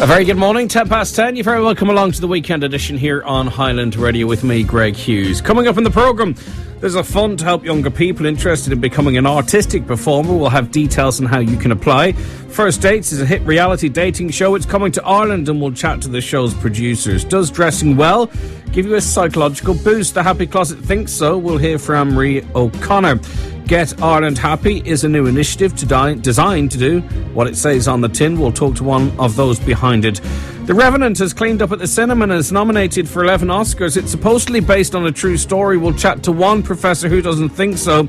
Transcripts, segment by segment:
A very good morning, 10:10. You're very welcome along to the weekend edition here on Highland Radio with me, Greg Hughes. Coming up in the programme, there's a fund to help younger people interested in becoming an artistic performer. We'll have details on how you can apply. First Dates is a hit reality dating show. It's coming to Ireland and we'll chat to the show's producers. Does dressing well give you a psychological boost? The Happy Closet thinks so. We'll hear from AnnMarie O'Connor. Get Ireland Happy is a new initiative designed to do what it says on the tin. We'll talk to one of those behind it. The Revenant has cleaned up at the cinema and is nominated for 11 Oscars. It's supposedly based on a true story. We'll chat to one professor who doesn't think so.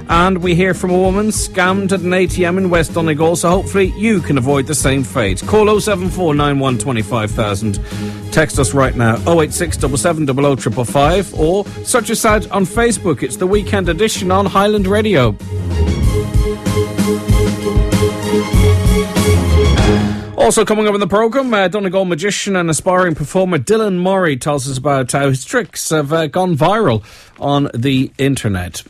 And we hear from a woman scammed at an ATM in West Donegal, so hopefully you can avoid the same fate. Call 07491 25000. Text us right now, 086 770 555, or search us out on Facebook. It's the weekend edition on Highland Radio. Also coming up in the programme, Donegal magician and aspiring performer Dylan Murray tells us about how his tricks have gone viral on the internet.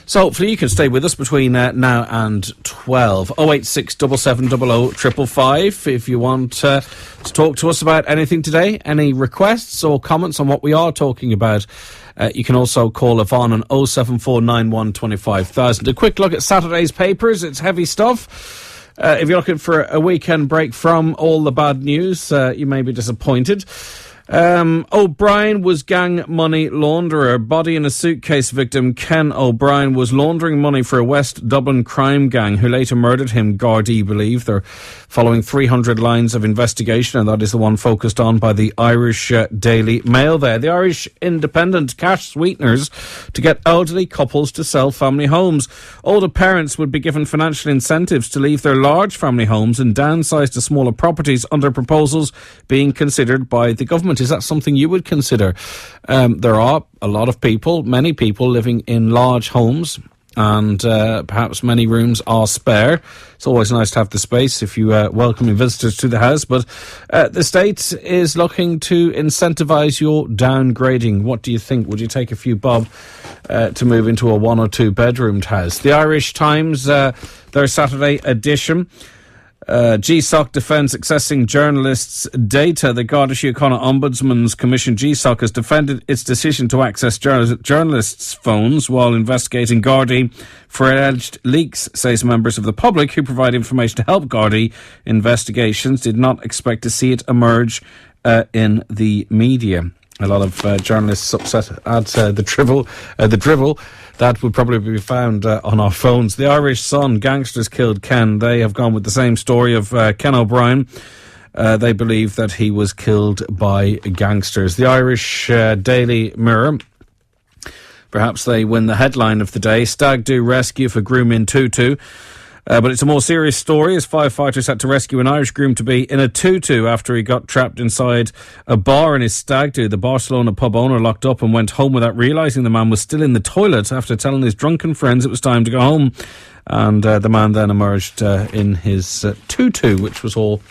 So hopefully you can stay with us between now and 12. 086 770 555 if you want to talk to us about anything today, any requests or comments on what we are talking about. You can also call Yvonne on 07491 25000. A quick look at Saturday's papers. It's heavy stuff. If you're looking for a weekend break from all the bad news, you may be disappointed. O'Brien was gang money launderer. Body in a suitcase victim Ken O'Brien was laundering money for a West Dublin crime gang who later murdered him, Gardaí believe. They're following 300 lines of investigation, and that is the one focused on by the Irish Daily Mail there. The Irish Independent cash sweeteners to get elderly couples to sell family homes. Older parents would be given financial incentives to leave their large family homes and downsize to smaller properties under proposals being considered by the government. Is that something you would consider? There are a lot of people, many people living in large homes, and perhaps many rooms are spare. It's always nice to have the space if you welcoming visitors to the house, but the state is looking to incentivise your downgrading. What do you think? Would you take a few bob to move into a one or two bedroomed house? The Irish Times, their Saturday edition. GSOC defends accessing journalists' data. The Garda Síochána Ombudsman's Commission, GSOC, has defended its decision to access journalists' phones while investigating Gardaí for alleged leaks, says members of the public who provide information to help Gardaí investigations did not expect to see it emerge in the media. A lot of journalists upset at the dribble that would probably be found on our phones. The Irish Sun, gangsters killed Ken. They have gone with the same story of Ken O'Brien. They believe that he was killed by gangsters. The Irish Daily Mirror, perhaps they win the headline of the day. Stag do rescue for groom in tutu. But it's a more serious story as firefighters had to rescue an Irish groom to be in a tutu after he got trapped inside a bar in his stag do. The Barcelona pub owner locked up and went home without realising the man was still in the toilet after telling his drunken friends it was time to go home. And the man then emerged in his tutu, which was all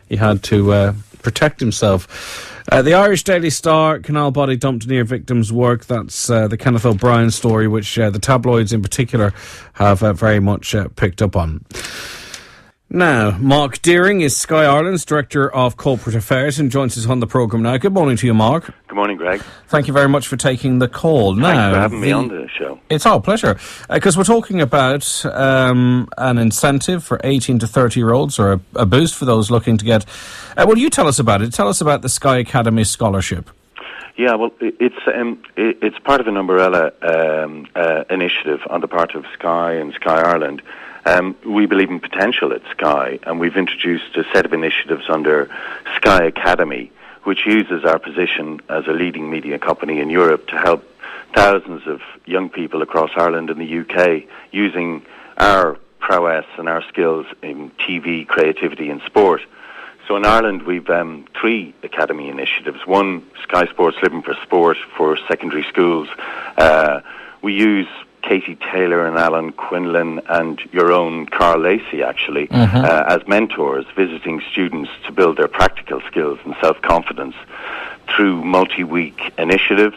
he had to protect himself. The Irish Daily Star, canal body dumped near victim's work. That's the Kenneth O'Brien story, which the tabloids in particular have very much picked up on. Now, Mark Deering is Sky Ireland's Director of Corporate Affairs and joins us on the programme now. Good morning to you, Mark. Good morning, Greg. Thank you very much for taking the call. Thanks for having me on the show. It's our pleasure, because we're talking about an incentive for 18 to 30-year-olds, or a boost for those looking to get... Well, you tell us about it. Tell us about the Sky Academy Scholarship. Yeah, well, it's part of an umbrella initiative on the part of Sky and Sky Ireland. We believe in potential at Sky, and we've introduced a set of initiatives under Sky Academy, which uses our position as a leading media company in Europe to help thousands of young people across Ireland and the UK using our prowess and our skills in TV, creativity and sport. So in Ireland, we've three academy initiatives. One, Sky Sports Living for Sport for secondary schools. We use Katie Taylor and Alan Quinlan and your own Carl Lacey, actually, as mentors, visiting students to build their practical skills and self-confidence through multi-week initiatives.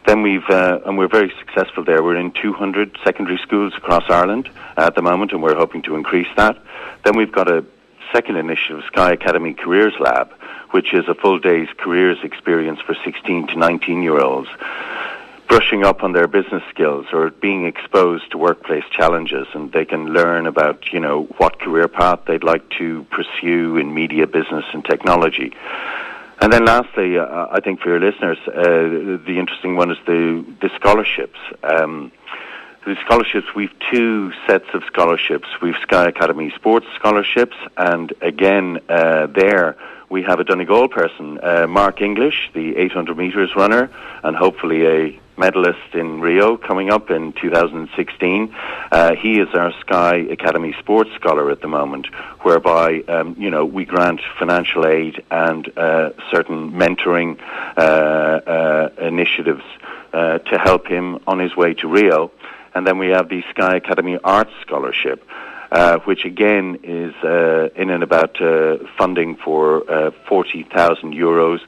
Then and we're very successful there. We're in 200 secondary schools across Ireland at the moment, and we're hoping to increase that. Then we've got a second initiative, Sky Academy Careers Lab, which is a full day's careers experience for 16 to 19-year-olds, brushing up on their business skills or being exposed to workplace challenges, and they can learn about, what career path they'd like to pursue in media, business and technology. And then lastly, I think for your listeners, the interesting one is the scholarships. The scholarships, we've two sets of scholarships. We've Sky Academy Sports Scholarships, and again, there we have a Donegal person, Mark English, the 800 metres runner, and hopefully a medalist in Rio coming up in 2016. He is our Sky Academy Sports Scholar at the moment, whereby, we grant financial aid and certain mentoring initiatives to help him on his way to Rio. And then we have the Sky Academy Arts Scholarship, which again is in and about funding for 40,000 euros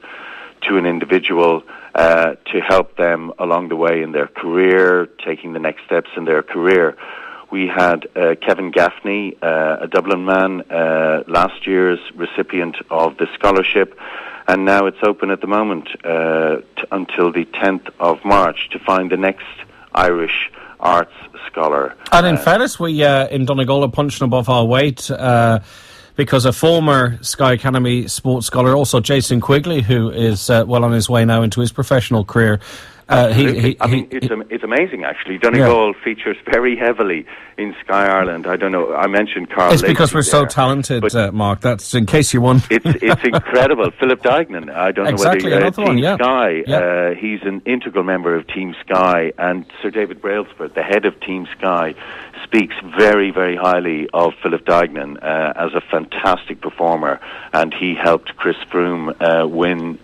to an individual to help them along the way in their career, taking the next steps in their career. We had Kevin Gaffney, a Dublin man, last year's recipient of the scholarship, and now it's open at the moment until the 10th of March to find the next Irish arts scholar. And in fairness, we in Donegal are punching above our weight because a former Sky Academy sports scholar, also Jason Quigley, who is well on his way now into his professional career. It's amazing, actually. Donegal features very heavily in Sky Ireland. I don't know. I mentioned Carl. It's because we're so talented, Mark. That's in case you won. It's incredible. Philip Dignan. I don't know whether Team Sky. Yeah. He's an integral member of Team Sky, and Sir David Brailsford, the head of Team Sky, speaks very, very highly of Philip Dignan as a fantastic performer, and he helped Chris Froome win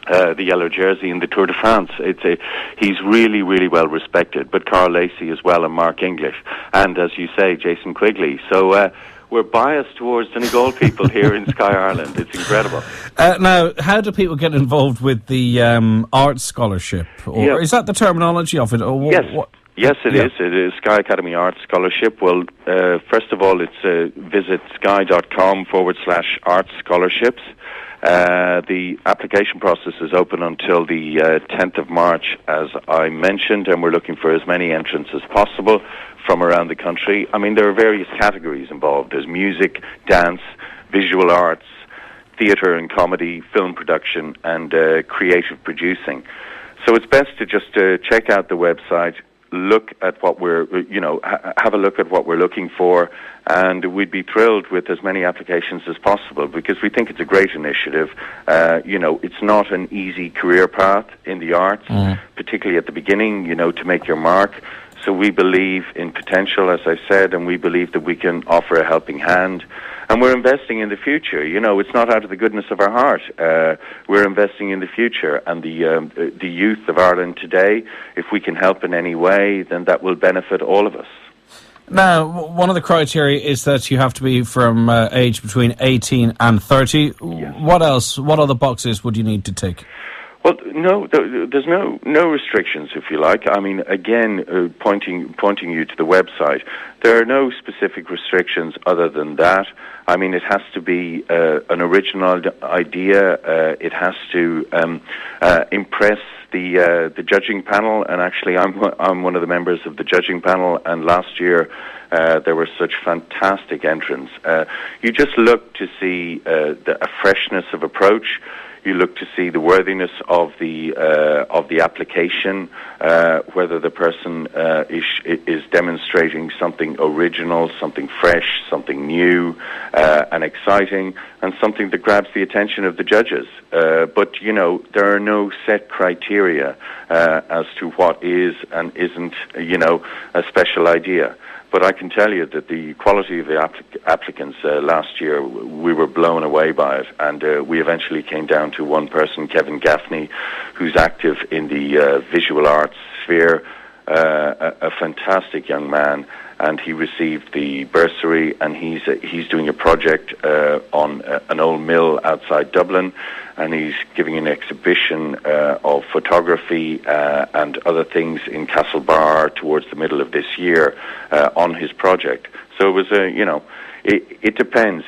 the yellow jersey in the Tour de France. He's really, really well respected. But Carl Lacey as well, and Mark English, and as you say, Jason Quigley. So we're biased towards Donegal people here in Sky Ireland. It's incredible. Now, how do people get involved with the arts scholarship? Or is that the terminology of it? Or yes. Yes, it is. It is Sky Academy Arts Scholarship. Well, first of all, it's visit sky.com/arts scholarships. The application process is open until the 10th of March, as I mentioned, and we're looking for as many entrants as possible from around the country. I mean, there are various categories involved. There's music, dance, visual arts, theatre and comedy, film production, and creative producing. So it's best to just check out the website, look at what we're, have a look at what we're looking for, and we'd be thrilled with as many applications as possible because we think it's a great initiative. It's not an easy career path in the arts, particularly at the beginning, to make your mark. So we believe in potential, as I said, and we believe that we can offer a helping hand. And we're investing in the future. It's not out of the goodness of our heart. We're investing in the future, and the youth of Ireland today, if we can help in any way, then that will benefit all of us. Now, one of the criteria is that you have to be from age between 18 and 30. Yes. What else? What other boxes would you need to tick? Well, no, there's no restrictions, if you like. I mean, again, pointing you to the website, there are no specific restrictions other than that. I mean, it has to be an original idea. It has to impress the judging panel, and actually, I'm one of the members of the judging panel. And last year, there were such fantastic entrants. You just look to see a freshness of approach. You look to see the worthiness of the application, whether the person is demonstrating something original, something fresh, something new, and exciting, and something that grabs the attention of the judges. But there are no set criteria as to what is and isn't, a special idea. But I can tell you that the quality of the applicants last year, we were blown away by it. And we eventually came down to one person, Kevin Gaffney, who's active in the visual arts sphere, a fantastic young man. And he received the bursary, and he's doing a project on an old mill outside Dublin, and he's giving an exhibition of photography and other things in Castlebar towards the middle of this year on his project. So it was It depends.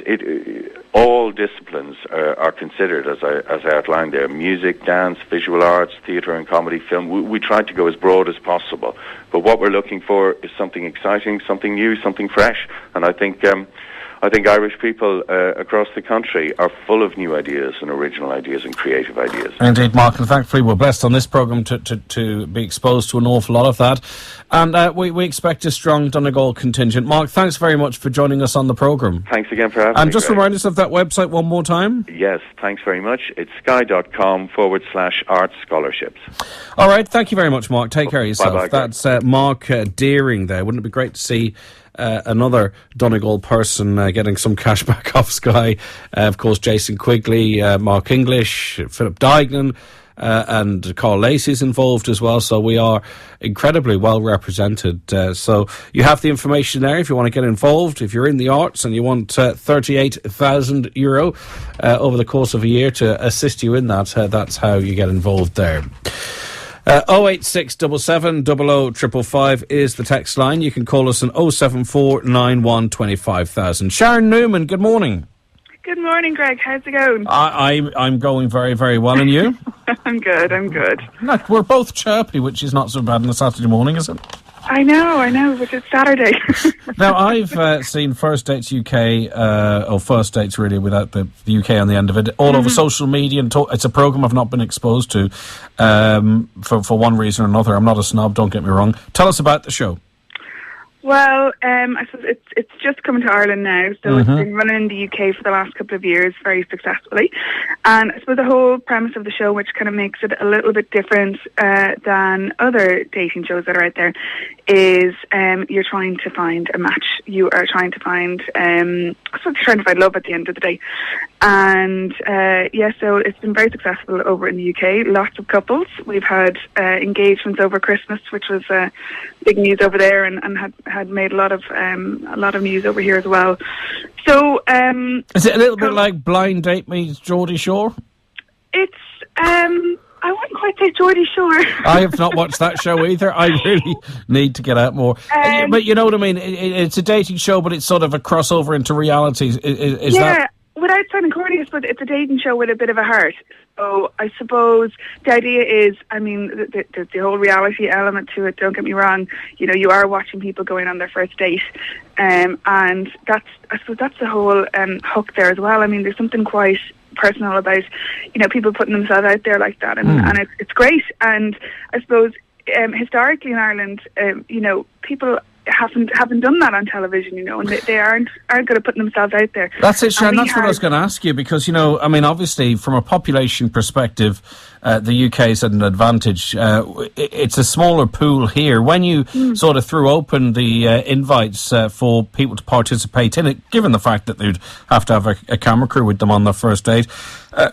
All disciplines are considered, as I outlined there: music, dance, visual arts, theatre and comedy, film. We try to go as broad as possible, but what we're looking for is something exciting, something new, something fresh. And I think Irish people across the country are full of new ideas and original ideas and creative ideas. Indeed, Mark, and thankfully we're blessed on this programme to be exposed to an awful lot of that. And we expect a strong Donegal contingent. Mark, thanks very much for joining us on the programme. Thanks again for having me. And just remind us of that website one more time. Yes, thanks very much. It's sky.com/arts scholarships. All right, thank you very much, Mark. Take care of yourself. Bye-bye, That's Mark Deering there. Wouldn't it be great to see another Donegal person getting some cash back off Sky? Of course, Jason Quigley, Mark English, Philip Dignan, and Carl Lacey's involved as well. So we are incredibly well represented. So you have the information there if you want to get involved. If you're in the arts and you want €38,000 over the course of a year to assist you in that, that's how you get involved there. 08677 00555 is the text line. You can call us on 07491 25000. Sharon Newman, good morning. Good morning, Greg. How's it going? I'm going very, very well. And you? I'm good. Look, we're both chirpy, which is not so bad on a Saturday morning, is it? I know, but it's Saturday. Now, I've seen First Dates UK, or First Dates really, without the UK on the end of it, all over social media. And it's a programme I've not been exposed to for one reason or another. I'm not a snob, don't get me wrong. Tell us about the show. Well, I suppose it's just coming to Ireland now, so It's been running in the UK for the last couple of years very successfully. And I suppose the whole premise of the show, which kind of makes it a little bit different than other dating shows that are out there, is you're trying to find a match. You are trying to find, I suppose you're trying to find love at the end of the day. And so it's been very successful over in the UK. Lots of couples. We've had engagements over Christmas, which was big news over there, and had made a lot of news over here as well. So is it a little bit like Blind Date meets Geordie Shore? It's I wouldn't quite say Geordie Shore. I have not watched that show either. I really need to get out more. But you know what I mean? It's a dating show, but it's sort of a crossover into reality. Is that? Without sounding corny, I suppose it's a dating show with a bit of a heart. So I suppose the idea is, I mean, the whole reality element to it, don't get me wrong, you know, you are watching people going on their first date. And I suppose that's the whole hook there as well. I mean, there's something quite personal about, you know, people putting themselves out there like that. And it's great. And I suppose historically in Ireland, you know, people haven't done that on television, you know, and they aren't good at putting themselves out there. That's it, Sharon. That's what I was going to ask you, because, you know, I mean, obviously, from a population perspective, the UK is at an advantage. It's a smaller pool here. When you sort of threw open the invites for people to participate in it, given the fact that they'd have to have a camera crew with them on their first date,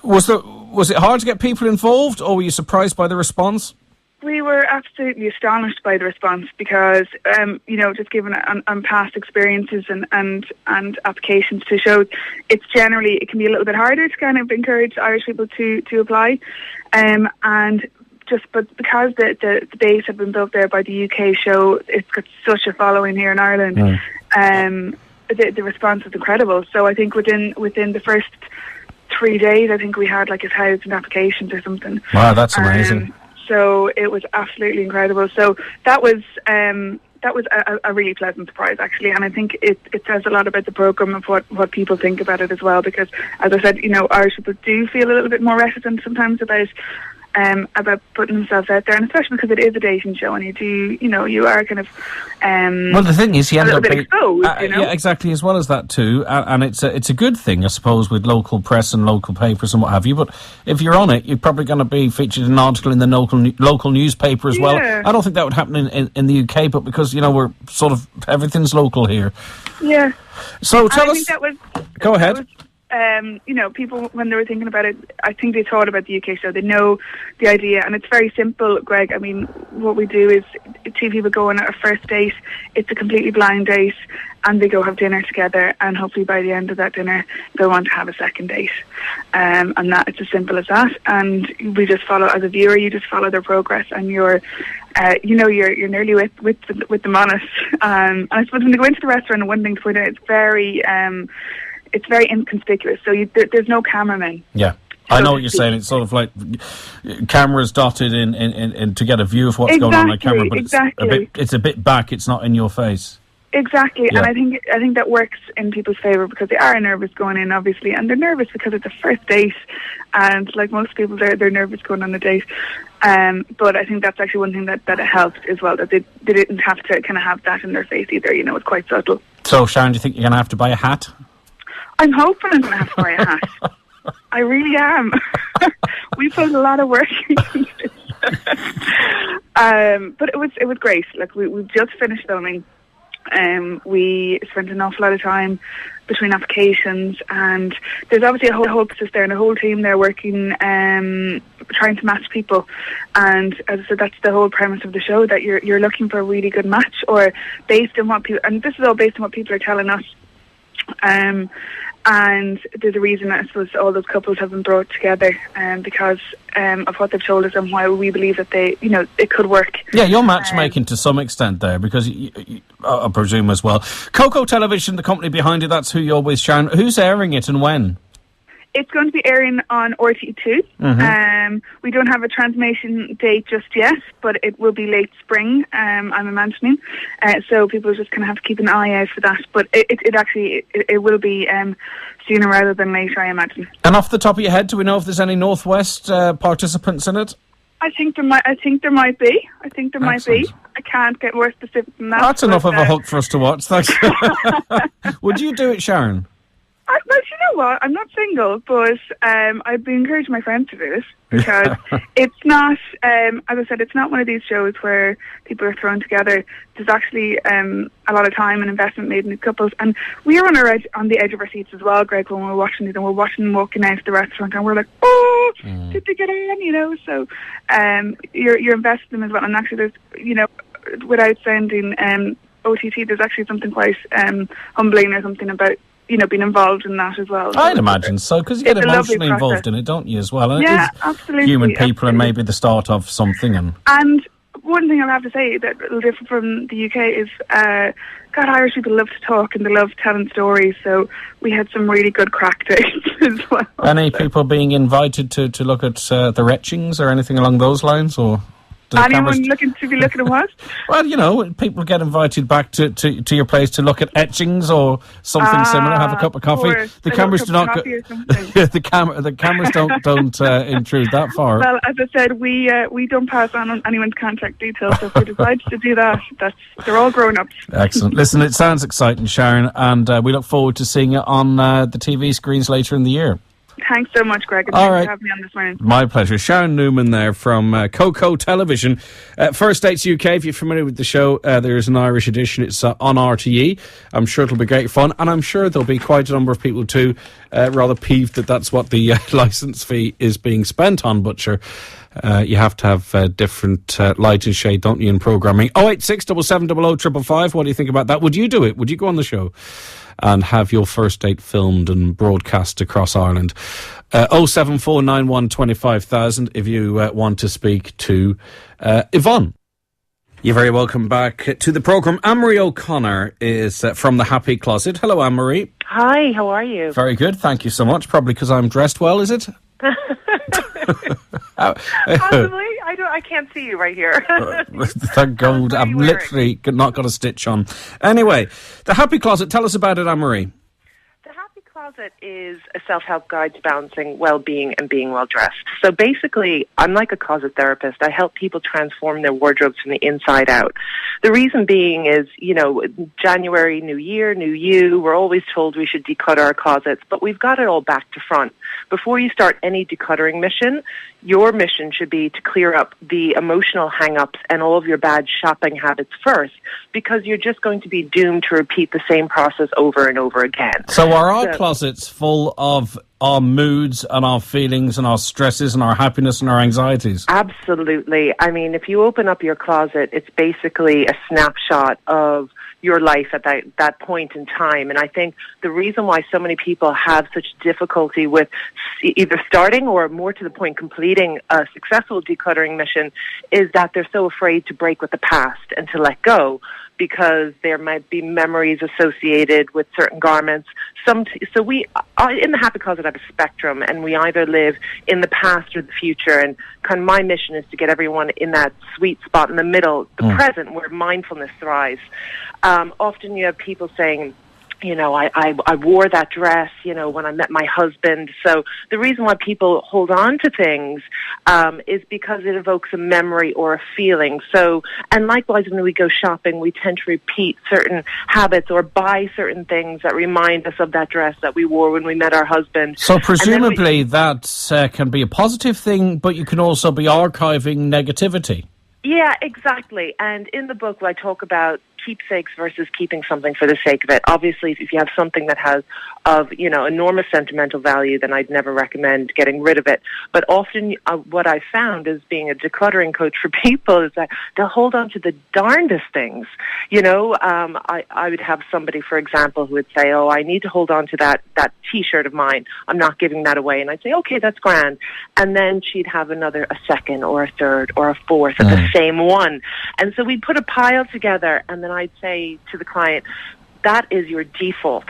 was it hard to get people involved, or were you surprised by the response? We were absolutely astonished by the response because, you know, just given on past experiences and applications to shows, it can be a little bit harder to kind of encourage Irish people to apply, but because the base had been built there by the UK show, it's got such a following here in Ireland. The response was incredible. So I think within the first 3 days, I think we had like 1,000 applications or something. Wow, that's amazing. So it was absolutely incredible. So that was a really pleasant surprise, actually, and I think it says a lot about the programme of what people think about it as well. Because, as I said, you know, Irish people do feel a little bit more reticent sometimes about putting themselves out there, and especially because it is a dating show, and you are kind of well, the thing is, you end up being exposed, you know? Yeah, exactly, as well as that too, and it's a good thing, I suppose, with local press and local papers and what have you. But if you're on it, you're probably going to be featured in an article in the local newspaper as well. I don't think that would happen in the UK, but because, you know, we're sort of everything's local here. Yeah. So tell us. Go ahead. people, when they were thinking about it, I think they thought about the UK show. They know the idea, and it's very simple, Greg. I mean, what we do is 2 people go on a first date. It's a completely blind date, and they go have dinner together, and hopefully by the end of that dinner, go on to have a second date. And that, it's as simple as that. And we just follow, as a viewer, you just follow their progress, and you're nearly with them on it. And I suppose when they go into the restaurant, one thing to point out, it's very inconspicuous. So there's no cameraman. Yeah. I know what you're saying. It's sort of like cameras dotted in to get a view of what's going on camera, but it's a bit back. It's not in your face. Exactly, yeah. And I think that works in people's favour because they are nervous going in, obviously, and they're nervous because it's a first date, and like most people, they're nervous going on a date. But I think that's actually one thing that it helped as well, that they didn't have to kind of have that in their face either. It's quite subtle. So, Sharon, do you think you're going to have to buy a hat? I'm hoping I'm going to have to buy a hat. I really am. We put a lot of work into this. But it was great. Like we just finished filming. We spent an awful lot of time between applications, and there's obviously a whole process there and a whole team there working, trying to match people. And as I said, that's the whole premise of the show, that you're looking for a really good match, or based on what people, and this is all based on what people are telling us. And there's a reason, I suppose, all those couples have been brought together, because of what they've told us and why we believe that it could work. Yeah, you're matchmaking to some extent there, because I presume as well. Coco Television, the company behind it, that's who you're with, Sharon. Who's airing it and when? It's going to be airing on RTE2. Mm-hmm. We don't have a transmission date just yet, but it will be late spring, I'm imagining. So people just kind of have to keep an eye out for that. But it will be sooner rather than later, I imagine. And off the top of your head, do we know if there's any Northwest participants in it? I think there might be. I can't get more specific than that. That's enough of a hook for us to watch. Thanks. Would you do it, Sharon? Well, you know what? I'm not single, but I'd be encouraging my friends to do it, because it's not, as I said, it's not one of these shows where people are thrown together. There's actually a lot of time and investment made in these couples, and we are on the edge of our seats as well, Greg, when we're watching these, and we're watching them walking out to the restaurant, and we're like, did they get in? So you're invested in them as well, and actually there's, without sounding OTT, there's actually something quite humbling or something about being involved in that as well. I'd imagine so, because you get emotionally involved in it, don't you, as well? And yeah, absolutely. Human people, absolutely. And maybe the start of something. And one thing I'll have to say that a little different from the UK is, God, Irish people love to talk and they love telling stories, so we had some really good crack dates as well. Any people being invited to look at the retchings or anything along those lines, or... Anyone looking at what? Well, people get invited back to your place to look at etchings or something similar, have a cup of coffee. The cameras do not. The cameras don't intrude that far. Well, as I said, we don't pass on anyone's contact details. So if we decide to do that, they're all grown ups. Excellent. Listen, it sounds exciting, Sharon, and we look forward to seeing it on the TV screens later in the year. Thanks so much, Greg. All right. For having me on this morning. My pleasure. Sharon Newman there from Coco Television. First Dates UK, if you're familiar with the show, there's an Irish edition. It's on RTE. I'm sure it'll be great fun, and I'm sure there'll be quite a number of people too rather peeved that that's what the licence fee is being spent on, but sure, you have to have different light and shade, don't you, in programming. 086 7700 555. What do you think about that? Would you do it? Would you go on the show and have your first date filmed and broadcast across Ireland? 07491 25,000 if you want to speak to Yvonne. You're very welcome back to the programme. AnnMarie O'Connor is from The Happy Closet. Hello, AnnMarie. Hi, how are you? Very good, thank you so much. Probably because I'm dressed well, is it? Possibly. I can't see you right here. Thank God. I've literally not got a stitch on. Anyway, The Happy Closet, tell us about it, AnnMarie. The Happy Closet is a self-help guide to balancing well-being and being well-dressed. So basically, I'm like a closet therapist. I help people transform their wardrobes from the inside out. The reason being is, January, new year, new you. We're always told we should declutter our closets, but we've got it all back to front. Before you start any decluttering mission, your mission should be to clear up the emotional hang-ups and all of your bad shopping habits first, because you're just going to be doomed to repeat the same process over and over again. So are our closets full of our moods and our feelings and our stresses and our happiness and our anxieties? Absolutely. I mean, if you open up your closet, it's basically a snapshot of your life at that point in time. And I think the reason why so many people have such difficulty with either starting or, more to the point, completing a successful decluttering mission is that they're so afraid to break with the past and to let go, because there might be memories associated with certain garments. So we, in the Happy Closet, have a spectrum, and we either live in the past or the future. And kind of my mission is to get everyone in that sweet spot in the middle, the present, where mindfulness thrives. Often you have people saying, you know, I wore that dress, you know, when I met my husband. So the reason why people hold on to things is because it evokes a memory or a feeling. So, and likewise, when we go shopping, we tend to repeat certain habits or buy certain things that remind us of that dress that we wore when we met our husband. So presumably that can be a positive thing, but you can also be archiving negativity. Yeah, exactly. And in the book, I talk about keepsakes versus keeping something for the sake of it. Obviously, if you have something that has enormous sentimental value, then I'd never recommend getting rid of it. But often what I found is being a decluttering coach for people is that they'll hold on to the darndest things. You know, I would have somebody, for example, who would say, oh, I need to hold on to that T-shirt of mine. I'm not giving that away. And I'd say, okay, that's grand. And then she'd have a second or a third or a fourth of the same one. And so we'd put a pile together, and then I'd say to the client, that is your default.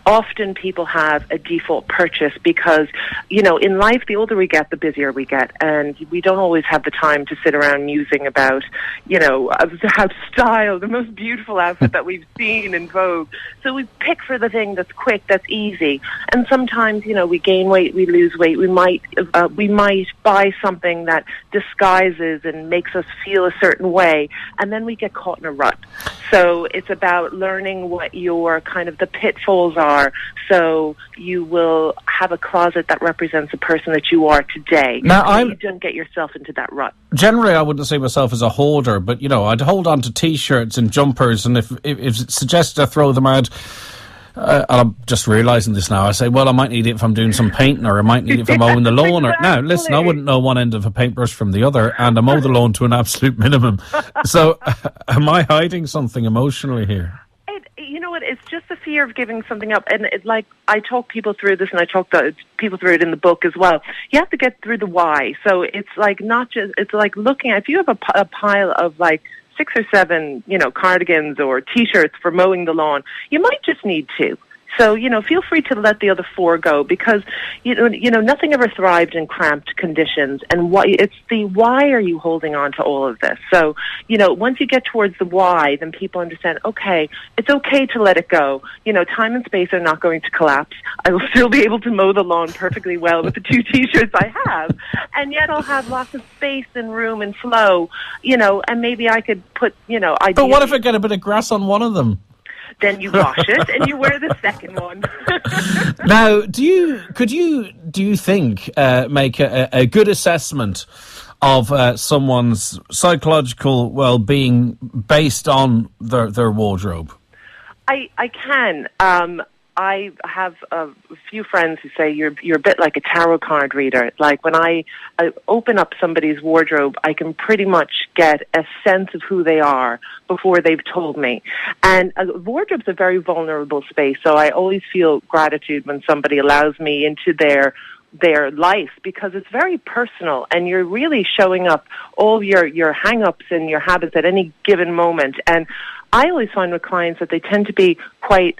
Often people have a default purchase because, you know, in life, the older we get, the busier we get. And we don't always have the time to sit around musing about, you know, how to style the most beautiful outfit that we've seen in Vogue. So we pick for the thing that's quick, that's easy. And sometimes, you know, we gain weight, we lose weight. We might buy something that disguises and makes us feel a certain way. And then we get caught in a rut. So it's about learning what your kind of the pitfalls are, so you will have a closet that represents the person that you are today. Now, you don't get yourself into that rut. Generally, I wouldn't say myself as a hoarder, but, you know, I'd hold on to T-shirts and jumpers, and if it's suggested I throw them out, and I'm just realising this now, I say, well, I might need it if I'm doing some painting, or I might need it if I'm mowing the lawn. Exactly. Now, listen, I wouldn't know one end of a paintbrush from the other, and I mow the lawn to an absolute minimum. So, am I hiding something emotionally here? You know what? It's just the fear of giving something up. And like, I talk people through this, and I talk people through it in the book as well. You have to get through the why. So it's like not just, it's like looking at, if you have a pile of like 6 or 7, you know, cardigans or T-shirts for mowing the lawn, you might just need 2. So, you know, feel free to let the other 4 go, because, you know, nothing ever thrived in cramped conditions. And it's the why are you holding on to all of this? So, you know, once you get towards the why, then people understand, okay, it's okay to let it go. You know, time and space are not going to collapse. I will still be able to mow the lawn perfectly well with the 2 T-shirts I have. And yet I'll have lots of space and room and flow, you know, and maybe I could put, you know, But what if I get a bit of grass on one of them? Then you wash it and you wear the second one. Now, do you think make a good assessment of someone's psychological well-being based on their wardrobe? I can. I have a few friends who say you're a bit like a tarot card reader. Like when I open up somebody's wardrobe, I can pretty much get a sense of who they are before they've told me. And a wardrobe's a very vulnerable space, so I always feel gratitude when somebody allows me into their life, because it's very personal, and you're really showing up all your hang-ups and your habits at any given moment. And I always find with clients that they tend to be quite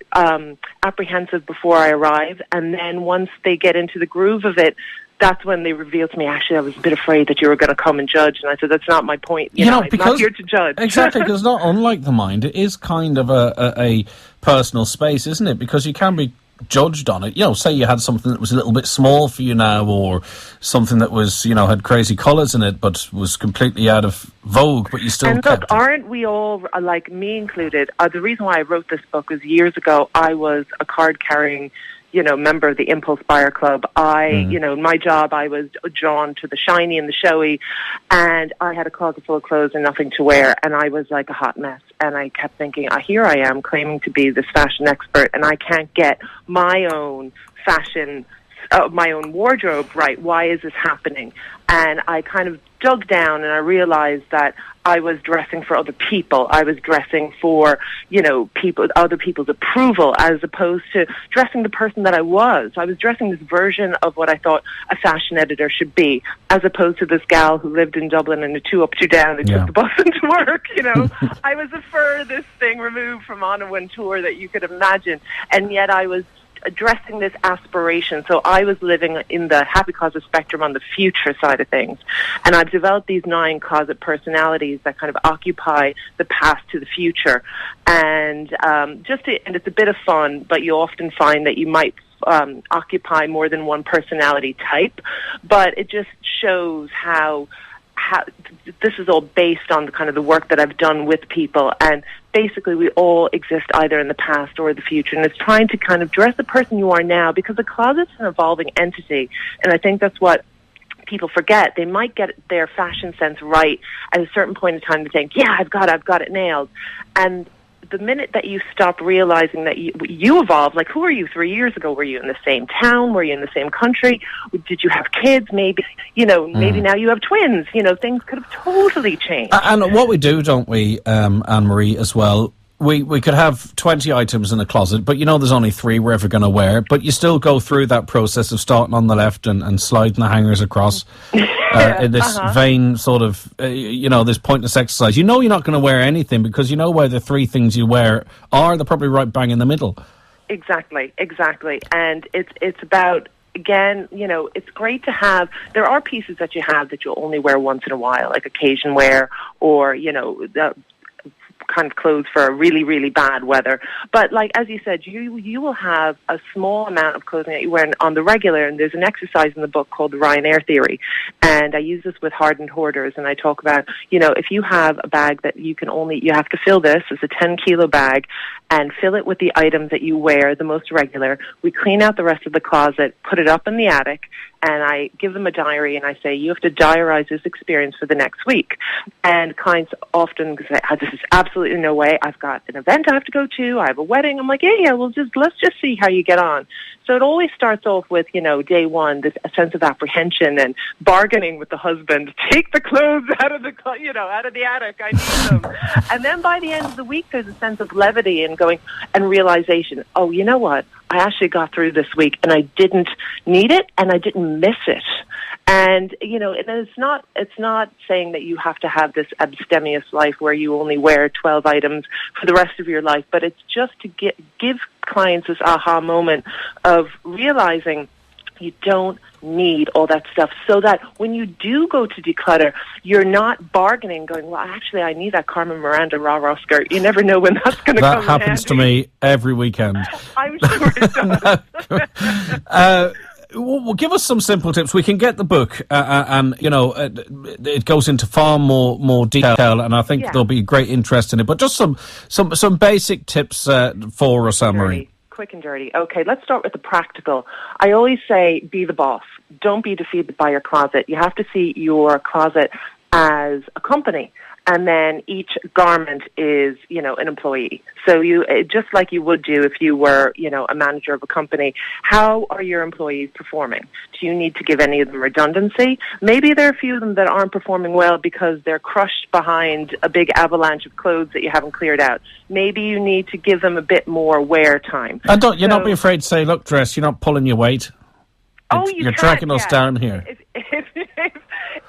apprehensive before I arrive, and then once they get into the groove of it, that's when they reveal to me, actually, I was a bit afraid that you were going to come and judge. And I said, that's not my point. You know, I'm not here to judge. Exactly, because not unlike the mind, it is kind of a personal space, isn't it? Because you can be judged on it. You know, say you had something that was a little bit small for you now, or something that was, you know, had crazy colours in it, but was completely out of vogue, but you still and kept look, aren't we all, like me included, the reason why I wrote this book was years ago, I was a card-carrying, member of the Impulse Buyer Club. In my job, I was drawn to the shiny and the showy, and I had a closet full of clothes and nothing to wear, and I was like a hot mess. And I kept thinking, here I am claiming to be this fashion expert, and I can't get my own fashion, my own wardrobe right. Why is this happening? And I kind of dug down, and I realized that I was dressing for other people. I was dressing for, other people's approval, as opposed to dressing the person that I was. I was dressing this version of what I thought a fashion editor should be, as opposed to this gal who lived in Dublin in a 2 up, 2 down and took the bus into work. I was the furthest thing removed from on a one tour that you could imagine, and yet I was addressing this aspiration. So I was living in the happy closet spectrum on the future side of things. And I've developed these 9 closet personalities that kind of occupy the past to the future. And and it's a bit of fun, but you often find that you might occupy more than one personality type. But it just shows how this is all based on the kind of the work that I've done with people, and basically we all exist either in the past or the future, and it's trying to kind of dress the person you are now, because the closet's an evolving entity, and I think that's what people forget. They might get their fashion sense right at a certain point in time and think, I've got it nailed, and the minute that you stop realizing that you evolve, like who are you 3 years ago? Were you in the same town? Were you in the same country? Did you have kids? Maybe, maybe now you have twins. Things could have totally changed. And what we do, don't we, AnnMarie, as well, we could have 20 items in the closet, but there's only 3 we're ever going to wear. But you still go through that process of starting on the left and sliding the hangers across in this vain sort of, this pointless exercise. You're not going to wear anything because where the 3 things you wear are. They're probably right bang in the middle. Exactly. And it's about, again, it's great to have, there are pieces that you have that you'll only wear once in a while, like occasion wear or, kind of clothes for really, really bad weather. But like, as you said, you will have a small amount of clothing that you wear on the regular, and there's an exercise in the book called the Ryanair theory, and I use this with hardened hoarders, and I talk about, if you have a bag that you have to fill this as a 10-kilo bag and fill it with the items that you wear the most regular. We clean out the rest of the closet, put it up in the attic, and I give them a diary, and I say, you have to diarize this experience for the next week. And clients often say, this is absolutely no way. I've got an event I have to go to. I have a wedding. I'm like, let's just see how you get on. So it always starts off with, day one, this sense of apprehension and bargaining with the husband. Take the clothes out of the attic. I need them. And then by the end of the week, there's a sense of levity and realization. Oh, you know what? I actually got through this week, and I didn't need it, and I didn't miss it. And and it's not saying that you have to have this abstemious life where you only wear 12 items for the rest of your life, but it's just to give clients this aha moment of realizing you don't need all that stuff, so that when you do go to declutter, you're not bargaining, going, well, actually, I need that Carmen Miranda rah-rah skirt. You never know when that's going to come in handy. That happens to me every weekend. I'm sure it does. Well, give us some simple tips. We can get the book, and it goes into far more detail, and I think there'll be great interest in it. But just some basic tips for us, AnnMarie. Quick and dirty. Okay, let's start with the practical. I always say, be the boss. Don't be defeated by your closet. You have to see your closet as a company. And then each garment is, an employee. So just like you would do if you were, a manager of a company, how are your employees performing? Do you need to give any of them redundancy? Maybe there are a few of them that aren't performing well because they're crushed behind a big avalanche of clothes that you haven't cleared out. Maybe you need to give them a bit more wear time. And not be afraid to say, look, Dress, you're not pulling your weight. You're tracking us down here.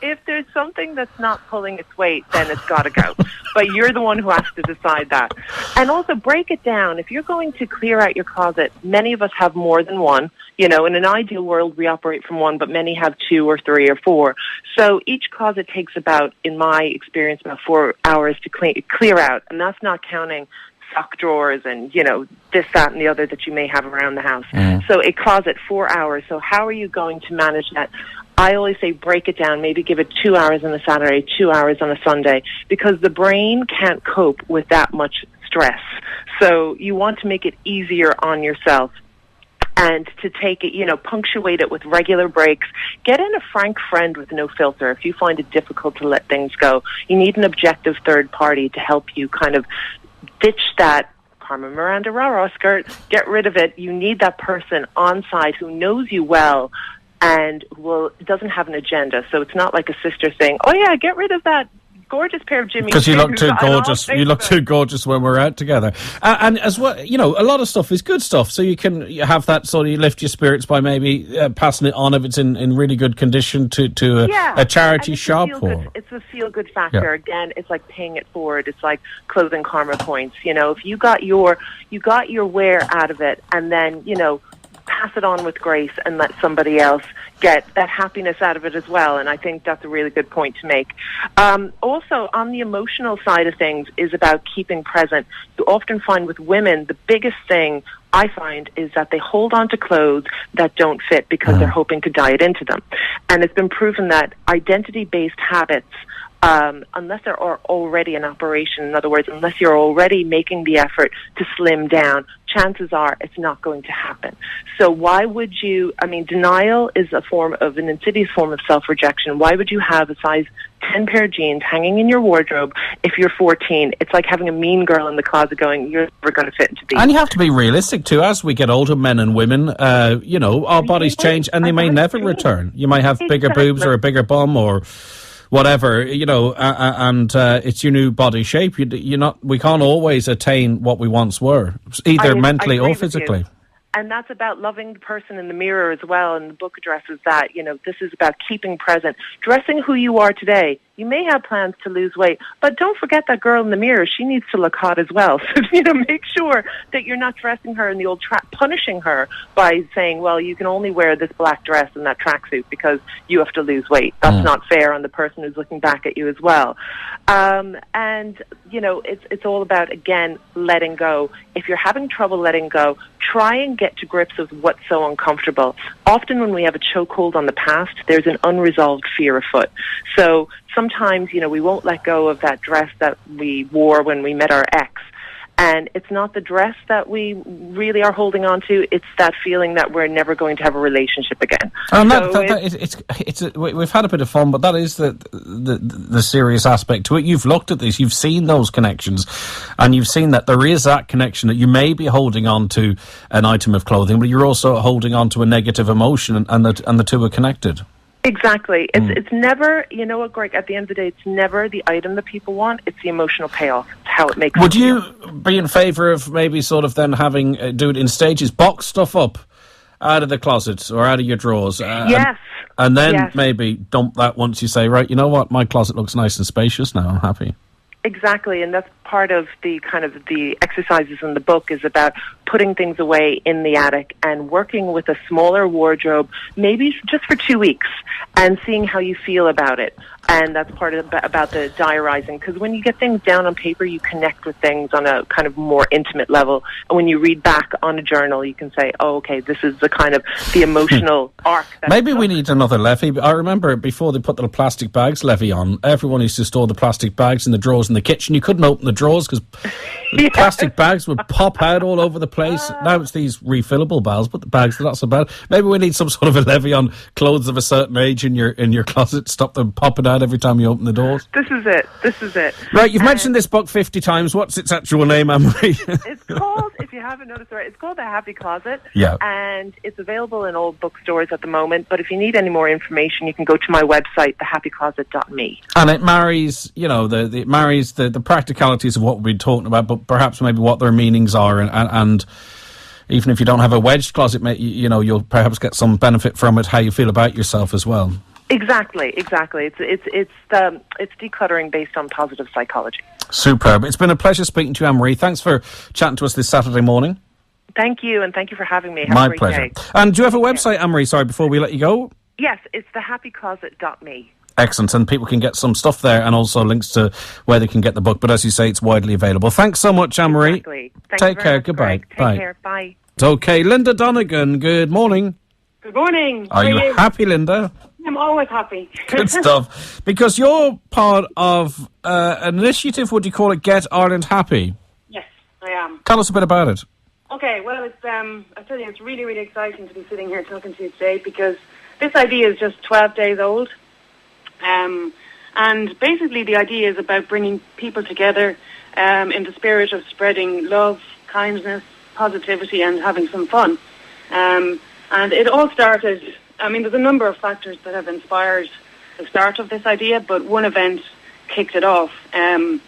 If there's something that's not pulling its weight, then it's got to go. But you're the one who has to decide that. And also break it down. If you're going to clear out your closet, many of us have more than one. In an ideal world, we operate from one, but many have 2 or 3 or 4. So each closet takes about, in my experience, about 4 hours to clear out. And that's not counting sock drawers and, this, that, and the other that you may have around the house. So a closet, 4 hours. So how are you going to manage that? I always say break it down, maybe give it 2 hours on a Saturday, 2 hours on a Sunday, because the brain can't cope with that much stress. So you want to make it easier on yourself. and to take it, punctuate it with regular breaks. Get in a frank friend with no filter. If you find it difficult to let things go, you need an objective third party to help you kind of ditch that Carmen Miranda rah-rah skirt, get rid of it. You need that person on side who knows you well and doesn't have an agenda. So it's not like a sister saying, oh yeah, get rid of that gorgeous pair of Jimmy because you look too gorgeous. You look too gorgeous when we're out together. And as well, a lot of stuff is good stuff. So you have that sort of, you lift your spirits by maybe passing it on if it's in really good condition to a charity shop. It's a feel-good factor. Yeah. Again, it's like paying it forward. It's like clothing karma points. If you got your wear out of it, and then pass it on with grace and let somebody else get that happiness out of it as well. And I think that's a really good point to make. Also, on the emotional side of things is about keeping present. You often find with women, the biggest thing I find is that they hold on to clothes that don't fit because they're hoping to diet into them. And it's been proven that identity-based habits, unless there are already an operation, in other words, unless you're already making the effort to slim down, chances are it's not going to happen. So why would you, denial is an insidious form of self-rejection. Why would you have a size 10 pair of jeans hanging in your wardrobe if you're 14? It's like having a mean girl in the closet going, you're never going to fit into these. And you have to be realistic too. As we get older, men and women, our bodies change and they may never return. You might have bigger boobs or a bigger bum or whatever, and it's your new body shape. We can't always attain what we once were, either mentally or physically. And that's about loving the person in the mirror as well. And the book addresses that, this is about keeping present, dressing who you are today. You may have plans to lose weight, but don't forget that girl in the mirror. She needs to look hot as well. So, make sure that you're not dressing her in the old trap, punishing her by saying, well, you can only wear this black dress and that tracksuit because you have to lose weight. That's not fair on the person who's looking back at you as well. It's all about, again, letting go. If you're having trouble letting go, try and get to grips with what's so uncomfortable. Often when we have a chokehold on the past, there's an unresolved fear afoot. So sometimes, we won't let go of that dress that we wore when we met our ex. And it's not the dress that we really are holding on to. It's that feeling that we're never going to have a relationship again. And we've had a bit of fun, but that is the serious aspect to it. You've looked at this, you've seen those connections, and you've seen that there is that connection, that you may be holding on to an item of clothing, but you're also holding on to a negative emotion, and the two are connected. Exactly. It's never, you know what, Greg, at the end of the day, it's never the item that people want, it's the emotional payoff. It's how it makes Would you be in favour of maybe sort of then having, do it in stages, box stuff up out of the closet or out of your drawers? Yes. And then maybe dump that once you say, right, you know what, my closet looks nice and spacious now, I'm happy. Exactly, and that's part of the kind of the exercises in the book is about putting things away in the attic and working with a smaller wardrobe, maybe just for 2 weeks, and seeing how you feel about it. And that's part of about the diarizing, because when you get things down on paper, you connect with things on a kind of more intimate level. And when you read back on a journal, you can say, oh, okay, this is the kind of the emotional arc. Maybe we need another levy. I remember before they put the plastic bags levy on, everyone used to store the plastic bags in the drawers in the kitchen. You couldn't open the drawers because the plastic bags would pop out all over the place. Now it's these refillable bags, but the bags are not so bad. Maybe we need some sort of a levy on clothes of a certain age in your closet. Stop them popping out every time you open the doors. This is it. Right, you've mentioned this book 50 times. What's its actual name, AnnMarie? It's called, if you haven't noticed, it's called The Happy Closet. Yeah. And it's available in all bookstores at the moment. But if you need any more information, you can go to my website, thehappycloset.me. And it marries, it marries the practicalities of what we've been talking about, but perhaps maybe what their meanings are, and even if you don't have a wedged closet, you'll perhaps get some benefit from it, how you feel about yourself as well. Exactly. It's decluttering based on positive psychology. Superb. It's been a pleasure speaking to you, AnnMarie. Thanks for chatting to us this Saturday morning. Thank you, and thank you for having me. Have My a great pleasure. Day. And do you have a website, AnnMarie? Sorry, before we let you go. Yes, it's thehappycloset.me. Excellent, and people can get some stuff there and also links to where they can get the book. But as you say, it's widely available. Thanks so much, AnnMarie. Exactly. Take care. Goodbye. Take Bye. care. Bye. Okay, Linda Donegan, good morning. Good morning. Are you happy, Linda? I'm always happy. Good stuff. Because you're part of an initiative, would you call it Get Ireland Happy? Yes, I am. Tell us a bit about it. Okay, well, I tell you, it's really, really exciting to be sitting here talking to you today because this idea is just 12 days old. And basically the idea is about bringing people together in the spirit of spreading love, kindness, positivity and having some fun. And it all started, there's a number of factors that have inspired the start of this idea, but one event kicked it off. I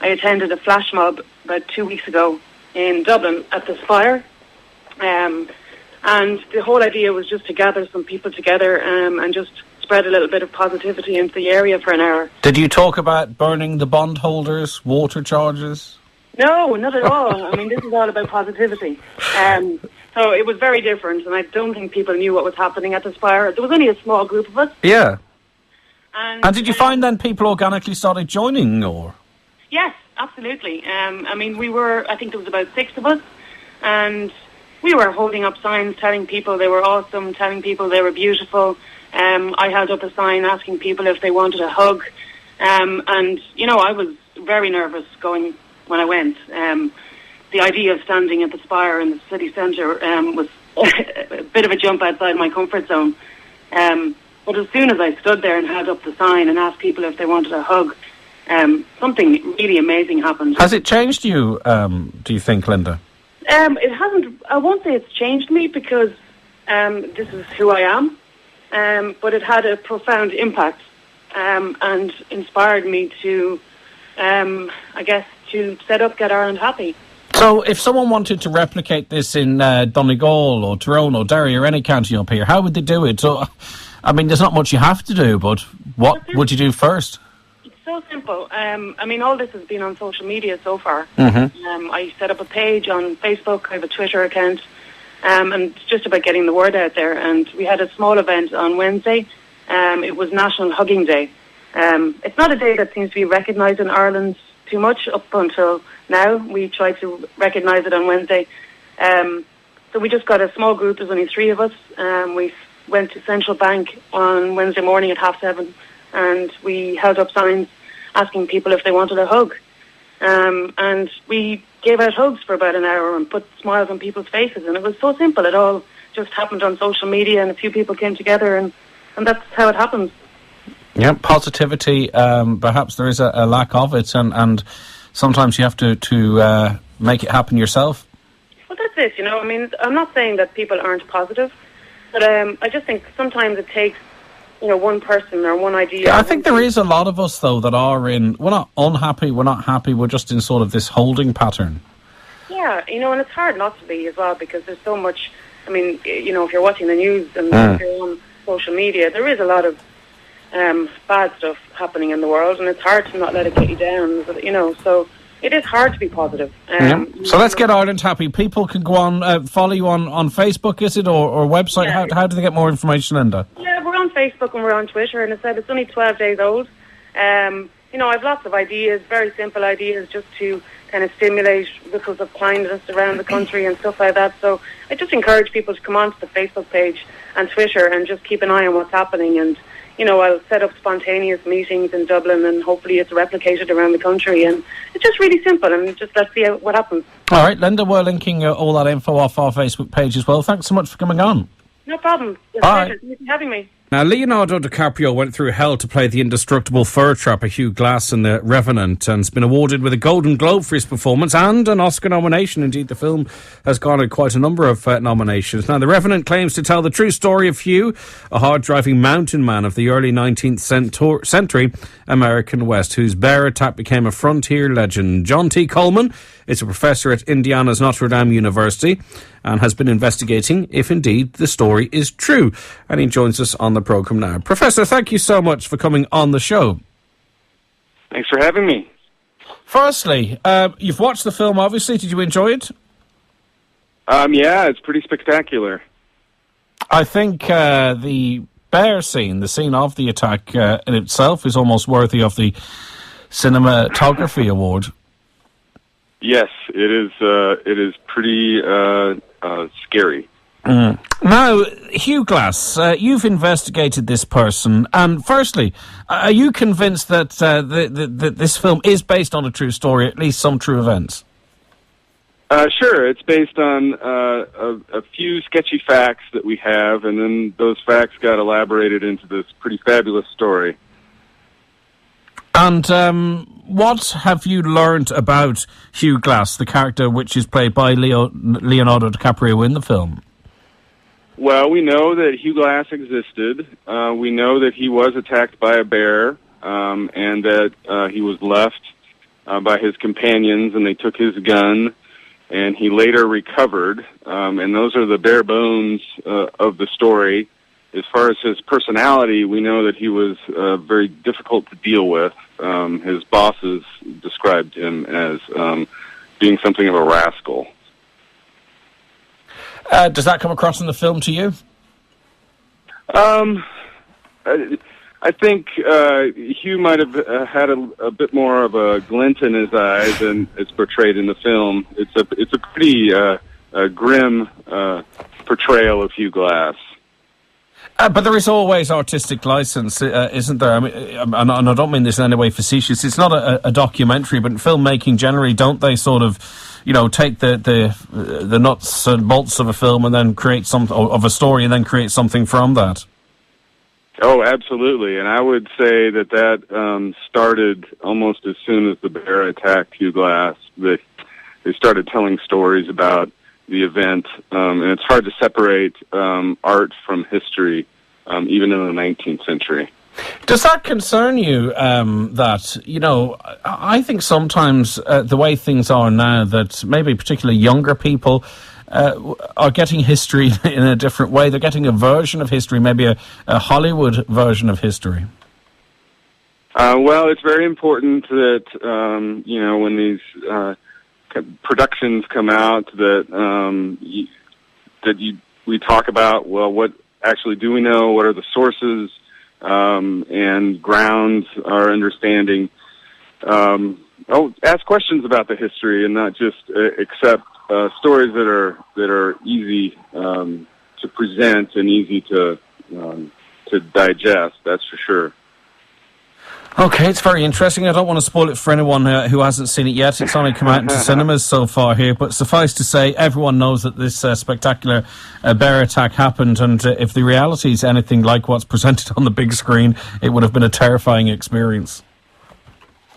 attended a flash mob about 2 weeks ago in Dublin at the Spire. And the whole idea was just to gather some people together and just spread a little bit of positivity into the area for an hour. Did you talk about burning the bondholders, water charges? No, not at all. This is all about positivity. So it was very different, and I don't think people knew what was happening at the Spire. There was only a small group of us. Yeah. And did you find then people organically started joining, or? Yes, absolutely. I think there was about 6 of us, and we were holding up signs telling people they were awesome, telling people they were beautiful. I held up a sign asking people if they wanted a hug. I was very nervous going when I went. The idea of standing at the Spire in the city centre was a bit of a jump outside my comfort zone. But as soon as I stood there and held up the sign and asked people if they wanted a hug, something really amazing happened. Has it changed you, do you think, Linda? It hasn't. I won't say it's changed me because this is who I am. But it had a profound impact and inspired me to, to set up Get Ireland Happy. So if someone wanted to replicate this in Donegal or Tyrone or Derry or any county up here, how would they do it? So, there's not much you have to do, but what would you do first? It's so simple. All this has been on social media so far. Mm-hmm. I set up a page on Facebook. I have a Twitter account. And it's just about getting the word out there. And we had a small event on Wednesday. It was National Hugging Day. It's not a day that seems to be recognised in Ireland too much up until now. We tried to recognise it on Wednesday. So we just got a small group. There's only 3 of us. We went to Central Bank on Wednesday morning at 7:30 and we held up signs asking people if they wanted a hug. And we gave out hugs for about an hour and put smiles on people's faces. And it was so simple. It all just happened on social media and a few people came together and that's how it happens. Yeah, positivity. Perhaps there is a lack of it and sometimes you have to make it happen yourself. Well, that's it, I'm not saying that people aren't positive, but I just think sometimes it takes one person or one idea. Yeah, I think there is a lot of us, though, that are we're not unhappy, we're not happy, we're just in sort of this holding pattern. Yeah, and it's hard not to be as well because there's so much, if you're watching the news and if you're on social media, there is a lot of bad stuff happening in the world and it's hard to not let it get you down, so it is hard to be positive. So let's get Ireland Happy. People can go on, follow you on Facebook, is it, or website? Yeah. How do they get more information, Linda? Yeah, we're on Facebook and we're on Twitter, and I said it's only 12 days old. I have lots of ideas, very simple ideas, just to kind of stimulate ripples of kindness around the country and stuff like that. So I just encourage people to come onto the Facebook page and Twitter and just keep an eye on what's happening. And I'll set up spontaneous meetings in Dublin and hopefully it's replicated around the country. And it's just really simple and just let's see what happens. All right, Linda, we're linking all that info off our Facebook page as well. Thanks so much for coming on. No problem. It's a pleasure. Thanks for having me. Now, Leonardo DiCaprio went through hell to play the indestructible fur trapper Hugh Glass in The Revenant and has been awarded with a Golden Globe for his performance and an Oscar nomination. Indeed, the film has garnered quite a number of nominations. Now, The Revenant claims to tell the true story of Hugh, a hard-driving mountain man of the early 19th century American West, whose bear attack became a frontier legend. John T. Coleman is a professor at Indiana's Notre Dame University and has been investigating if indeed the story is true. And he joins us on the programme now. Professor, thank you so much for coming on the show. Thanks for having me. Firstly, you've watched the film, obviously. Did you enjoy it? Yeah, it's pretty spectacular. I think the bear scene, the scene of the attack in itself, is almost worthy of the Cinematography Award. Yes, it is. It is pretty scary. Now, Hugh Glass, you've investigated this person, and firstly, are you convinced that this film is based on a true story, at least some true events? Sure. It's based on a few sketchy facts that we have, and then those facts got elaborated into this pretty fabulous story. And what have you learned about Hugh Glass, the character which is played by Leonardo DiCaprio in the film? Well, we know that Hugh Glass existed. We know that he was attacked by a bear, and that he was left by his companions, and they took his gun, and he later recovered. And those are the bare bones of the story. As far as his personality, we know that he was very difficult to deal with. His bosses described him as being something of a rascal. Does that come across in the film to you? I think Hugh might have had a bit more of a glint in his eye than it's portrayed in the film. It's a pretty grim portrayal of Hugh Glass. But there is always artistic license, isn't there? I mean, and I don't mean this in any way facetious. It's not a documentary, but in filmmaking generally, don't they sort of, take the nuts and bolts of a film and then create of a story and then create something from that? Oh, absolutely. And I would say that started almost as soon as the bear attacked Hugh Glass. They started telling stories about the event, and it's hard to separate art from history, even in the 19th century. Does that concern you, that, I think sometimes the way things are now, that maybe particularly younger people are getting history in a different way. They're getting a version of history, maybe a Hollywood version of history. Well, it's very important that, when these productions come out, that we talk about, well, what actually do we know? What are the sources and grounds our understanding? Ask questions about the history and not just accept stories that are easy to present and easy to digest. That's for sure. Okay, it's very interesting. I don't want to spoil it for anyone who hasn't seen it yet. It's only come out into cinemas so far here, but suffice to say, everyone knows that this spectacular bear attack happened, and if the reality is anything like what's presented on the big screen, it would have been a terrifying experience.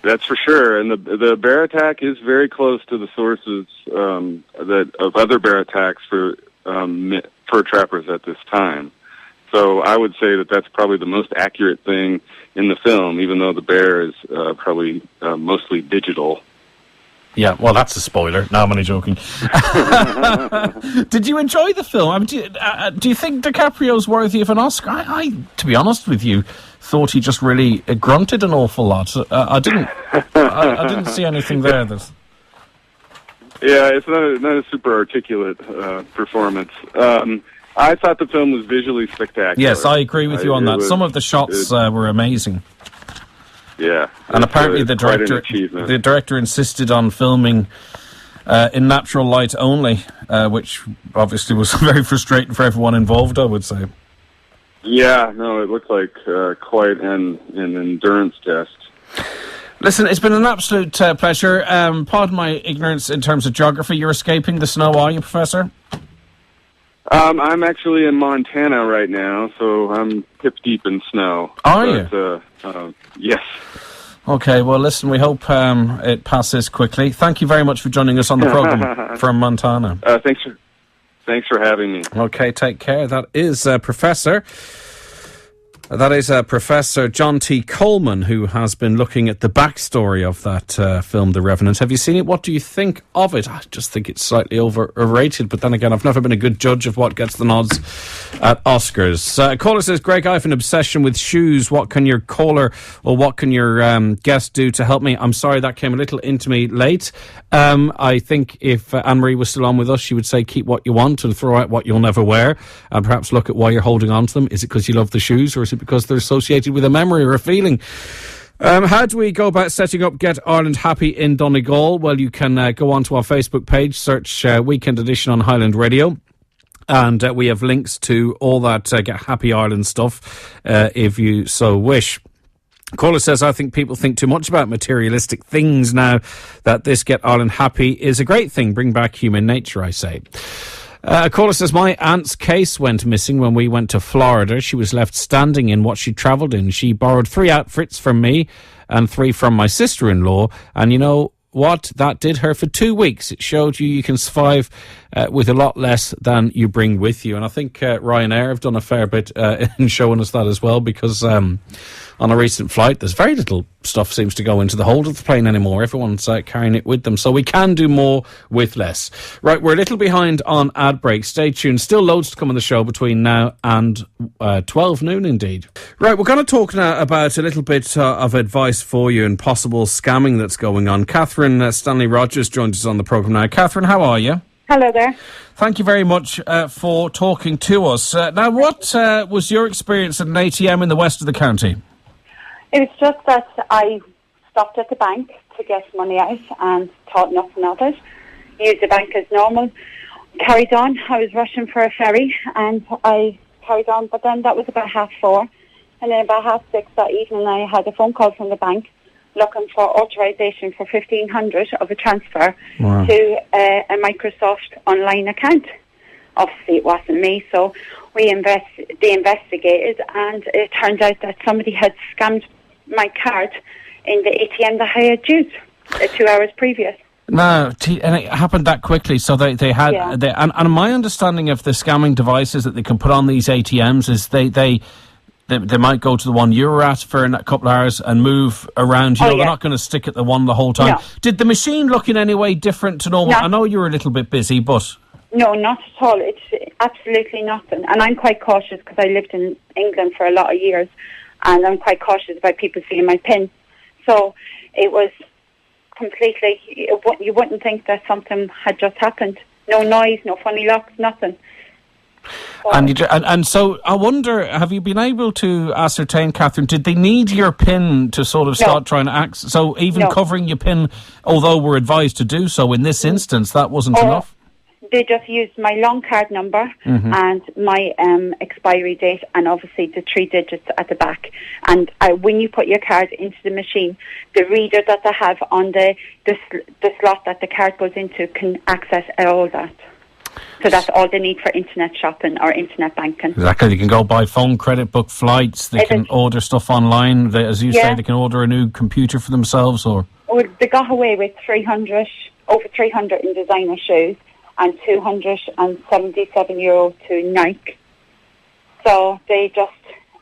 That's for sure, and the bear attack is very close to the sources of other bear attacks for fur trappers at this time. So I would say that that's probably the most accurate thing in the film, even though the bear is probably mostly digital. Yeah, well, that's a spoiler. No, I'm only joking. Did you enjoy the film? I mean, do you think DiCaprio's worthy of an Oscar? I, to be honest with you, thought he just really grunted an awful lot. I didn't see anything there. Yeah, it's not a super articulate performance. I thought the film was visually spectacular. Yes, I agree with you on that. Some of the shots were amazing. Yeah, and apparently the director insisted on filming in natural light only, which obviously was very frustrating for everyone involved, I would say. Yeah, no, it looked like quite an endurance test. Listen, it's been an absolute pleasure. Pardon my ignorance in terms of geography. You're escaping the snow, are you, Professor? I'm actually in Montana right now, so I'm hip deep in snow. Are you? Yes. Okay, well, listen, we hope it passes quickly. Thank you very much for joining us on the program from Montana. Thanks for having me. Okay, take care. That is Professor John T. Coleman, who has been looking at the backstory of that film, The Revenant. Have you seen it? What do you think of it? I just think it's slightly overrated, but then again, I've never been a good judge of what gets the nods at Oscars. Caller says, Greg, I have an obsession with shoes. What can your caller or what can your guest do to help me? I'm sorry, that came a little into me late. I think if AnnMarie was still on with us, she would say keep what you want and throw out what you'll never wear, and perhaps look at why you're holding on to them. Is it because you love the shoes, or is it because they're associated with a memory or a feeling? How do we go about setting up Get Ireland Happy in Donegal? Well, you can go onto our Facebook page, search Weekend Edition on Highland Radio, and we have links to all that Get Happy Ireland stuff if you so wish. Caller says, I think people think too much about materialistic things now. That this Get Ireland Happy is a great thing. Bring back human nature, I say. A caller says, my aunt's case went missing when we went to Florida. She was left standing in what she travelled in. She borrowed 3 outfits from me and 3 from my sister-in-law. And you know what? That did her for 2 weeks. It showed you can survive with a lot less than you bring with you. And I think Ryanair have done a fair bit in showing us that as well, because on a recent flight, there's very little stuff seems to go into the hold of the plane anymore. Everyone's carrying it with them. So we can do more with less. Right, we're a little behind on ad break. Stay tuned. Still loads to come on the show between now and 12 noon indeed. Right, we're going to talk now about a little bit of advice for you and possible scamming that's going on. Catherine Stanley Rogers joins us on the programme now. Catherine, how are you? Hello there. Thank you very much for talking to us. Now, what was your experience at an ATM in the west of the county? It was just that I stopped at the bank to get money out and thought nothing of it. Used the bank as normal. Carried on. I was rushing for a ferry and I carried on, but then that was about 4:30. And then about 6:30 that evening I had a phone call from the bank looking for authorisation for $1,500 of a transfer to a Microsoft online account. Obviously it wasn't me, so they investigated, and it turned out that somebody had scammed my card in the ATM that I had used 2 hours previous. No, and it happened that quickly. So they had, and my understanding of the scamming devices that they can put on these ATMs is they might go to the one you were at for a couple of hours and move around. They're not going to stick at the one the whole time. No. Did the machine look in any way different to normal? No. I know you were a little bit busy, but... No, not at all. It's absolutely nothing. And I'm quite cautious because I lived in England for a lot of years, and I'm quite cautious about people seeing my PIN. So it was completely... You wouldn't think that something had just happened. No noise, no funny locks, nothing. And so I wonder, have you been able to ascertain, Catherine, did they need your PIN to sort of start trying to access? So even covering your PIN, although we're advised to do so in this instance, that wasn't enough? They just used my long card number and my expiry date, and obviously the 3 digits at the back. And when you put your card into the machine, the reader that they have on the slot that the card goes into can access all that. So that's all they need for internet shopping or internet banking. Exactly. They can go buy phone credit, book flights. They can order stuff online. As you say, they can order a new computer for themselves. Or they got away with over 300 in designer shoes and €277 to Nike. So they just...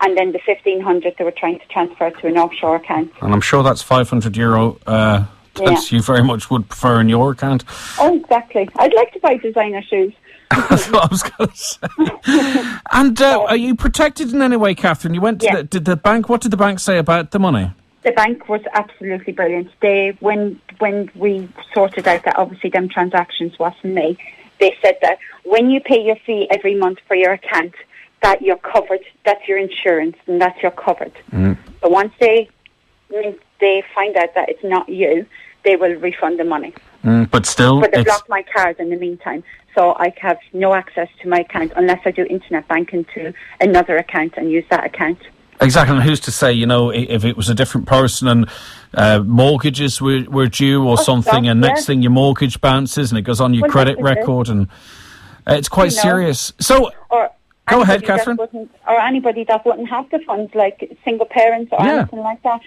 And then the 1,500 they were trying to transfer to an offshore account. And I'm sure that's €500... That you very much would prefer in your account. Oh, exactly. I'd like to buy designer shoes. That's what I was going to say. And are you protected in any way, Catherine? You went to did the bank. What did the bank say about the money? The bank was absolutely brilliant. When we sorted out that obviously them transactions wasn't me, they said that when you pay your fee every month for your account, that you're covered. That's your insurance, and that's you're covered. So once they find out that it's not you, they will refund the money. But still... But they blocked my card in the meantime, so I have no access to my account unless I do internet banking to another account and use that account. Exactly, and who's to say, if it was a different person and mortgages were due or something, and next thing your mortgage bounces and it goes on your credit record, and it's quite serious. So... Go ahead, Catherine. Or anybody that wouldn't have the funds, like single parents or anything like that.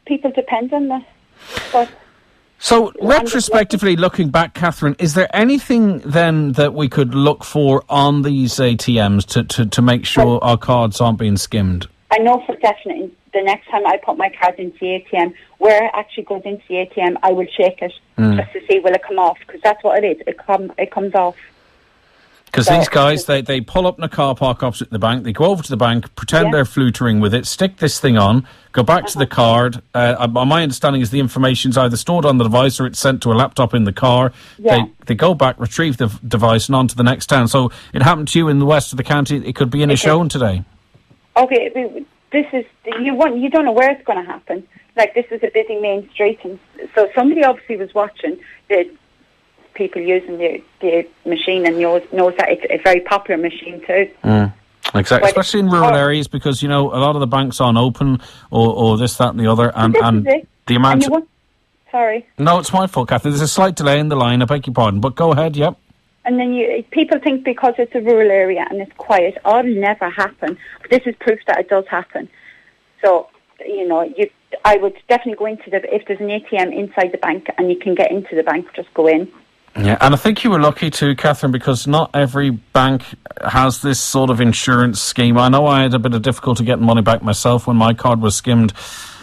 People depend on that. So, retrospectively looking back, Catherine, is there anything then that we could look for on these ATMs to make sure our cards aren't being skimmed? I know for definite the next time I put my card into the ATM, where it actually goes into the ATM, I will shake it just to see will it come off, because that's what it is. It comes off. Because these guys, they pull up in a car park opposite the bank, they go over to the bank, pretend they're fluttering with it, stick this thing on, go back to the card. My understanding is the information's either stored on the device or it's sent to a laptop in the car. Yeah. They go back, retrieve the device and on to the next town. So it happened to you in the west of the county. It could be in a show today. Okay, this is... You don't know where it's going to happen. Like, this is a busy main street, and so somebody obviously was watching the people using the machine and knows that it's a very popular machine too. Exactly, especially in rural areas, because, a lot of the banks aren't open or this, that and the other. And the amount... Sorry. No, it's my fault, Catherine. There's a slight delay in the line. I beg your pardon. But go ahead, yep. And then people think because it's a rural area and it's quiet, it'll never happen. But this is proof that it does happen. So, I would definitely go into if there's an ATM inside the bank and you can get into the bank, just go in. Yeah, and I think you were lucky too, Catherine, because not every bank has this sort of insurance scheme. I know I had a bit of difficulty getting money back myself when my card was skimmed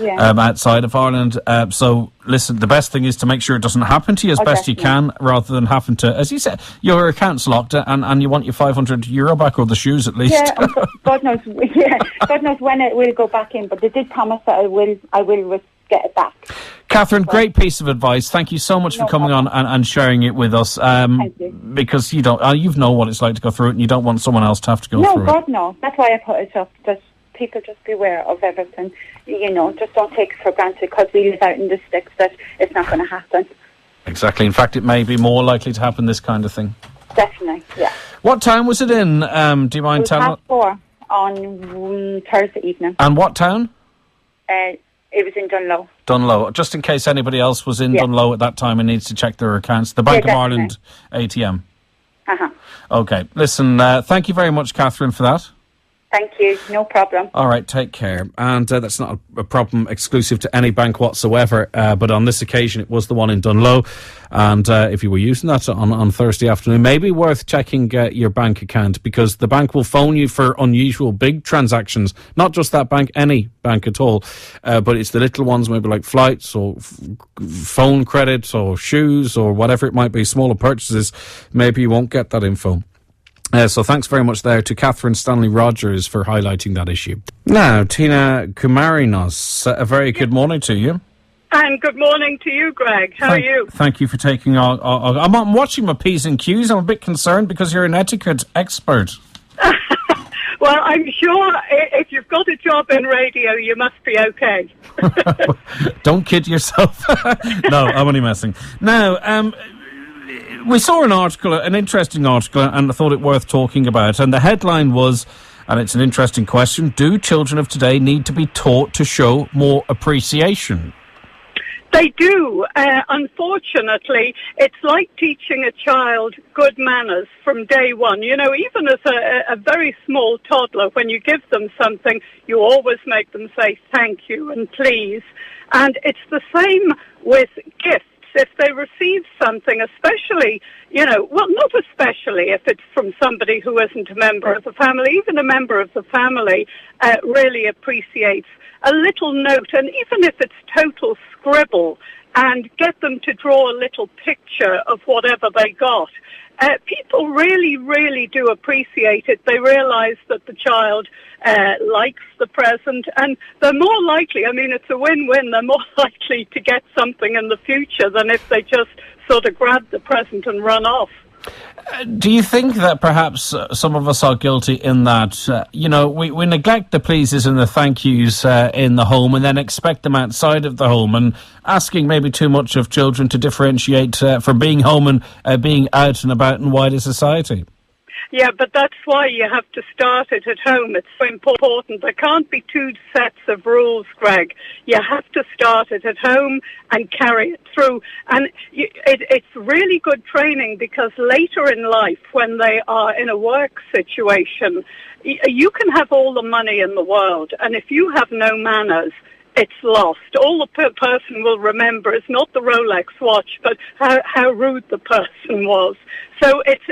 outside of Ireland. So, listen, the best thing is to make sure it doesn't happen to you as best you can, rather than having to, as you said, your account's locked and you want your €500 back, or the shoes at least. Yeah, God knows when it will go back in, but they did promise that I will get it back. Catherine, great piece of advice. Thank you so much for coming on and sharing it with us. Thank you. Because you know what it's like to go through it, and you don't want someone else to have to go through it. No, God, no. That's why I put it up. Just people just beware of everything. Just don't take it for granted, because we live out in the sticks that it's not going to happen. Exactly. In fact, it may be more likely to happen, this kind of thing. Definitely, yeah. What time was it in? Do you mind telling? 4:30 on Thursday evening. And what town? It was in Dunlow. Dunlow. Just in case anybody else was in Dunlow at that time and needs to check their accounts. The Bank of Ireland ATM. Uh-huh. Okay. Listen, thank you very much, Catherine, for that. Thank you. No problem. All right, take care. And that's not a problem exclusive to any bank whatsoever, but on this occasion it was the one in Dunlow. And if you were using that on Thursday afternoon, maybe worth checking your bank account, because the bank will phone you for unusual big transactions. Not just that bank, any bank at all. But it's the little ones, maybe like flights or phone credits or shoes or whatever it might be, smaller purchases. Maybe you won't get that info. So thanks very much there to Catherine Stanley Rogers for highlighting that issue. Now, Tina Kumarinos, a very good morning to you. And good morning to you, Greg. How are you? Thank you for taking our I'm watching my P's and Q's. I'm a bit concerned because you're an etiquette expert. Well, I'm sure if you've got a job in radio, you must be okay. Don't kid yourself. No, I'm only messing. Now, we saw an interesting article, and I thought it worth talking about. And the headline was, and it's an interesting question, do children of today need to be taught to show more appreciation? They do. Unfortunately, it's like teaching a child good manners from day one. Even as a very small toddler, when you give them something, you always make them say thank you and please. And it's the same with gifts. If they receive something, especially, not especially if it's from somebody who isn't a member of the family, even a member of the family really appreciates a little note, and even if it's total scribble, and get them to draw a little picture of whatever they got. People really, really do appreciate it. They realise that the child likes the present, and they're more likely, it's a win-win, they're more likely to get something in the future than if they just sort of grab the present and run off. Do you think that perhaps some of us are guilty in that, we neglect the pleases and the thank yous in the home, and then expect them outside of the home, and asking maybe too much of children to differentiate from being home and being out and about in wider society? Yeah, but that's why you have to start it at home. It's so important. There can't be two sets of rules, Greg. You have to start it at home and carry it through. And it's really good training, because later in life, when they are in a work situation, you can have all the money in the world, and if you have no manners, it's lost. All the person will remember is not the Rolex watch, but how rude the person was. So it's,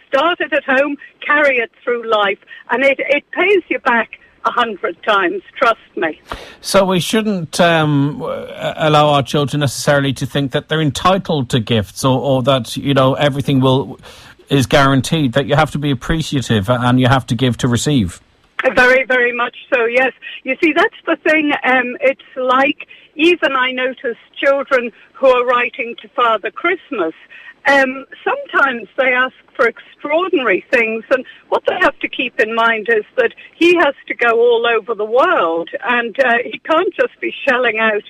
start it at home, carry it through life, and it pays you back 100 times, trust me. So we shouldn't allow our children necessarily to think that they're entitled to gifts, or that, everything is guaranteed, that you have to be appreciative and you have to give to receive. Very, very much so, yes. You see, that's the thing. It's like, even I notice children who are writing to Father Christmas, sometimes they ask for extraordinary things, and what they have to keep in mind is that he has to go all over the world, and he can't just be shelling out,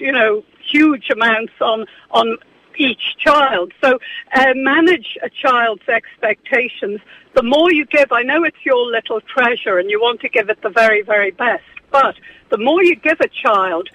huge amounts on each child. So manage a child's expectations. The more you give, I know it's your little treasure and you want to give it the very, very best, but the more you give a child,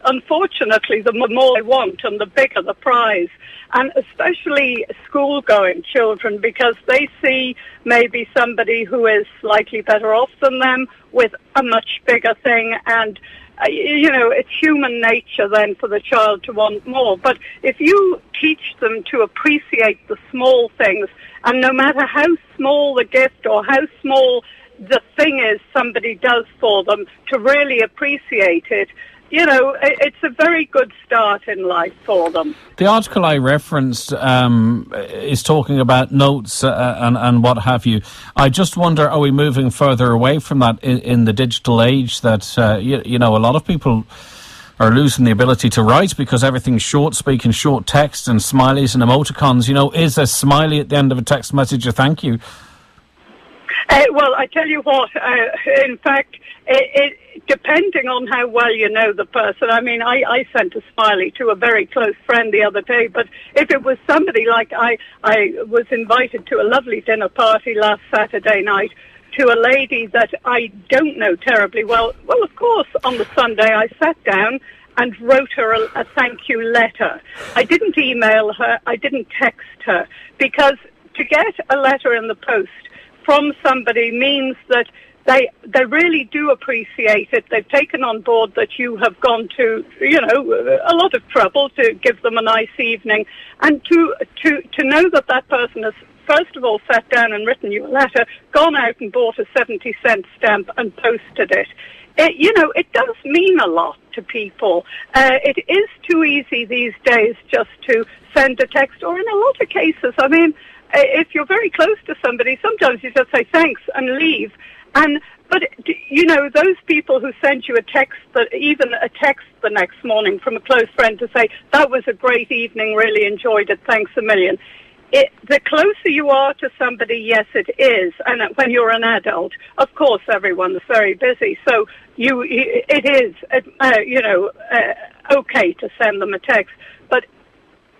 unfortunately, the more they want and the bigger the prize. And especially school-going children, because they see maybe somebody who is slightly better off than them with a much bigger thing, and it's human nature then for the child to want more. But if you teach them to appreciate the small things, and no matter how small the gift or how small the thing is somebody does for them, to really appreciate it, it's a very good start in life for them. The article I referenced is talking about notes and what have you. I just wonder, are we moving further away from that in the digital age, that, a lot of people are losing the ability to write because everything's short, speaking short text and smileys and emoticons. Is a smiley at the end of a text message a thank you? Well, I tell you what, in fact, it depending on how well you know the person. I mean, I sent a smiley to a very close friend the other day, but if it was somebody like I was invited to a lovely dinner party last Saturday night to a lady that I don't know terribly well. Well, of course, on the Sunday I sat down and wrote her a thank you letter. I didn't email her, I didn't text her, because to get a letter in the post from somebody means that they really do appreciate it. They've taken on board that you have gone to, a lot of trouble to give them a nice evening, and to know that that person has, first of all, sat down and written you a letter, gone out and bought a 70-cent stamp and posted it. It does mean a lot to people. It is too easy these days just to send a text, or in a lot of cases, I mean, if you're very close to somebody, sometimes you just say thanks and leave. But those people who send you a text the next morning from a close friend to say, that was a great evening, really enjoyed it, thanks a million. The closer you are to somebody, yes, it is. And when you're an adult, of course, everyone's very busy. So it is, okay to send them a text. But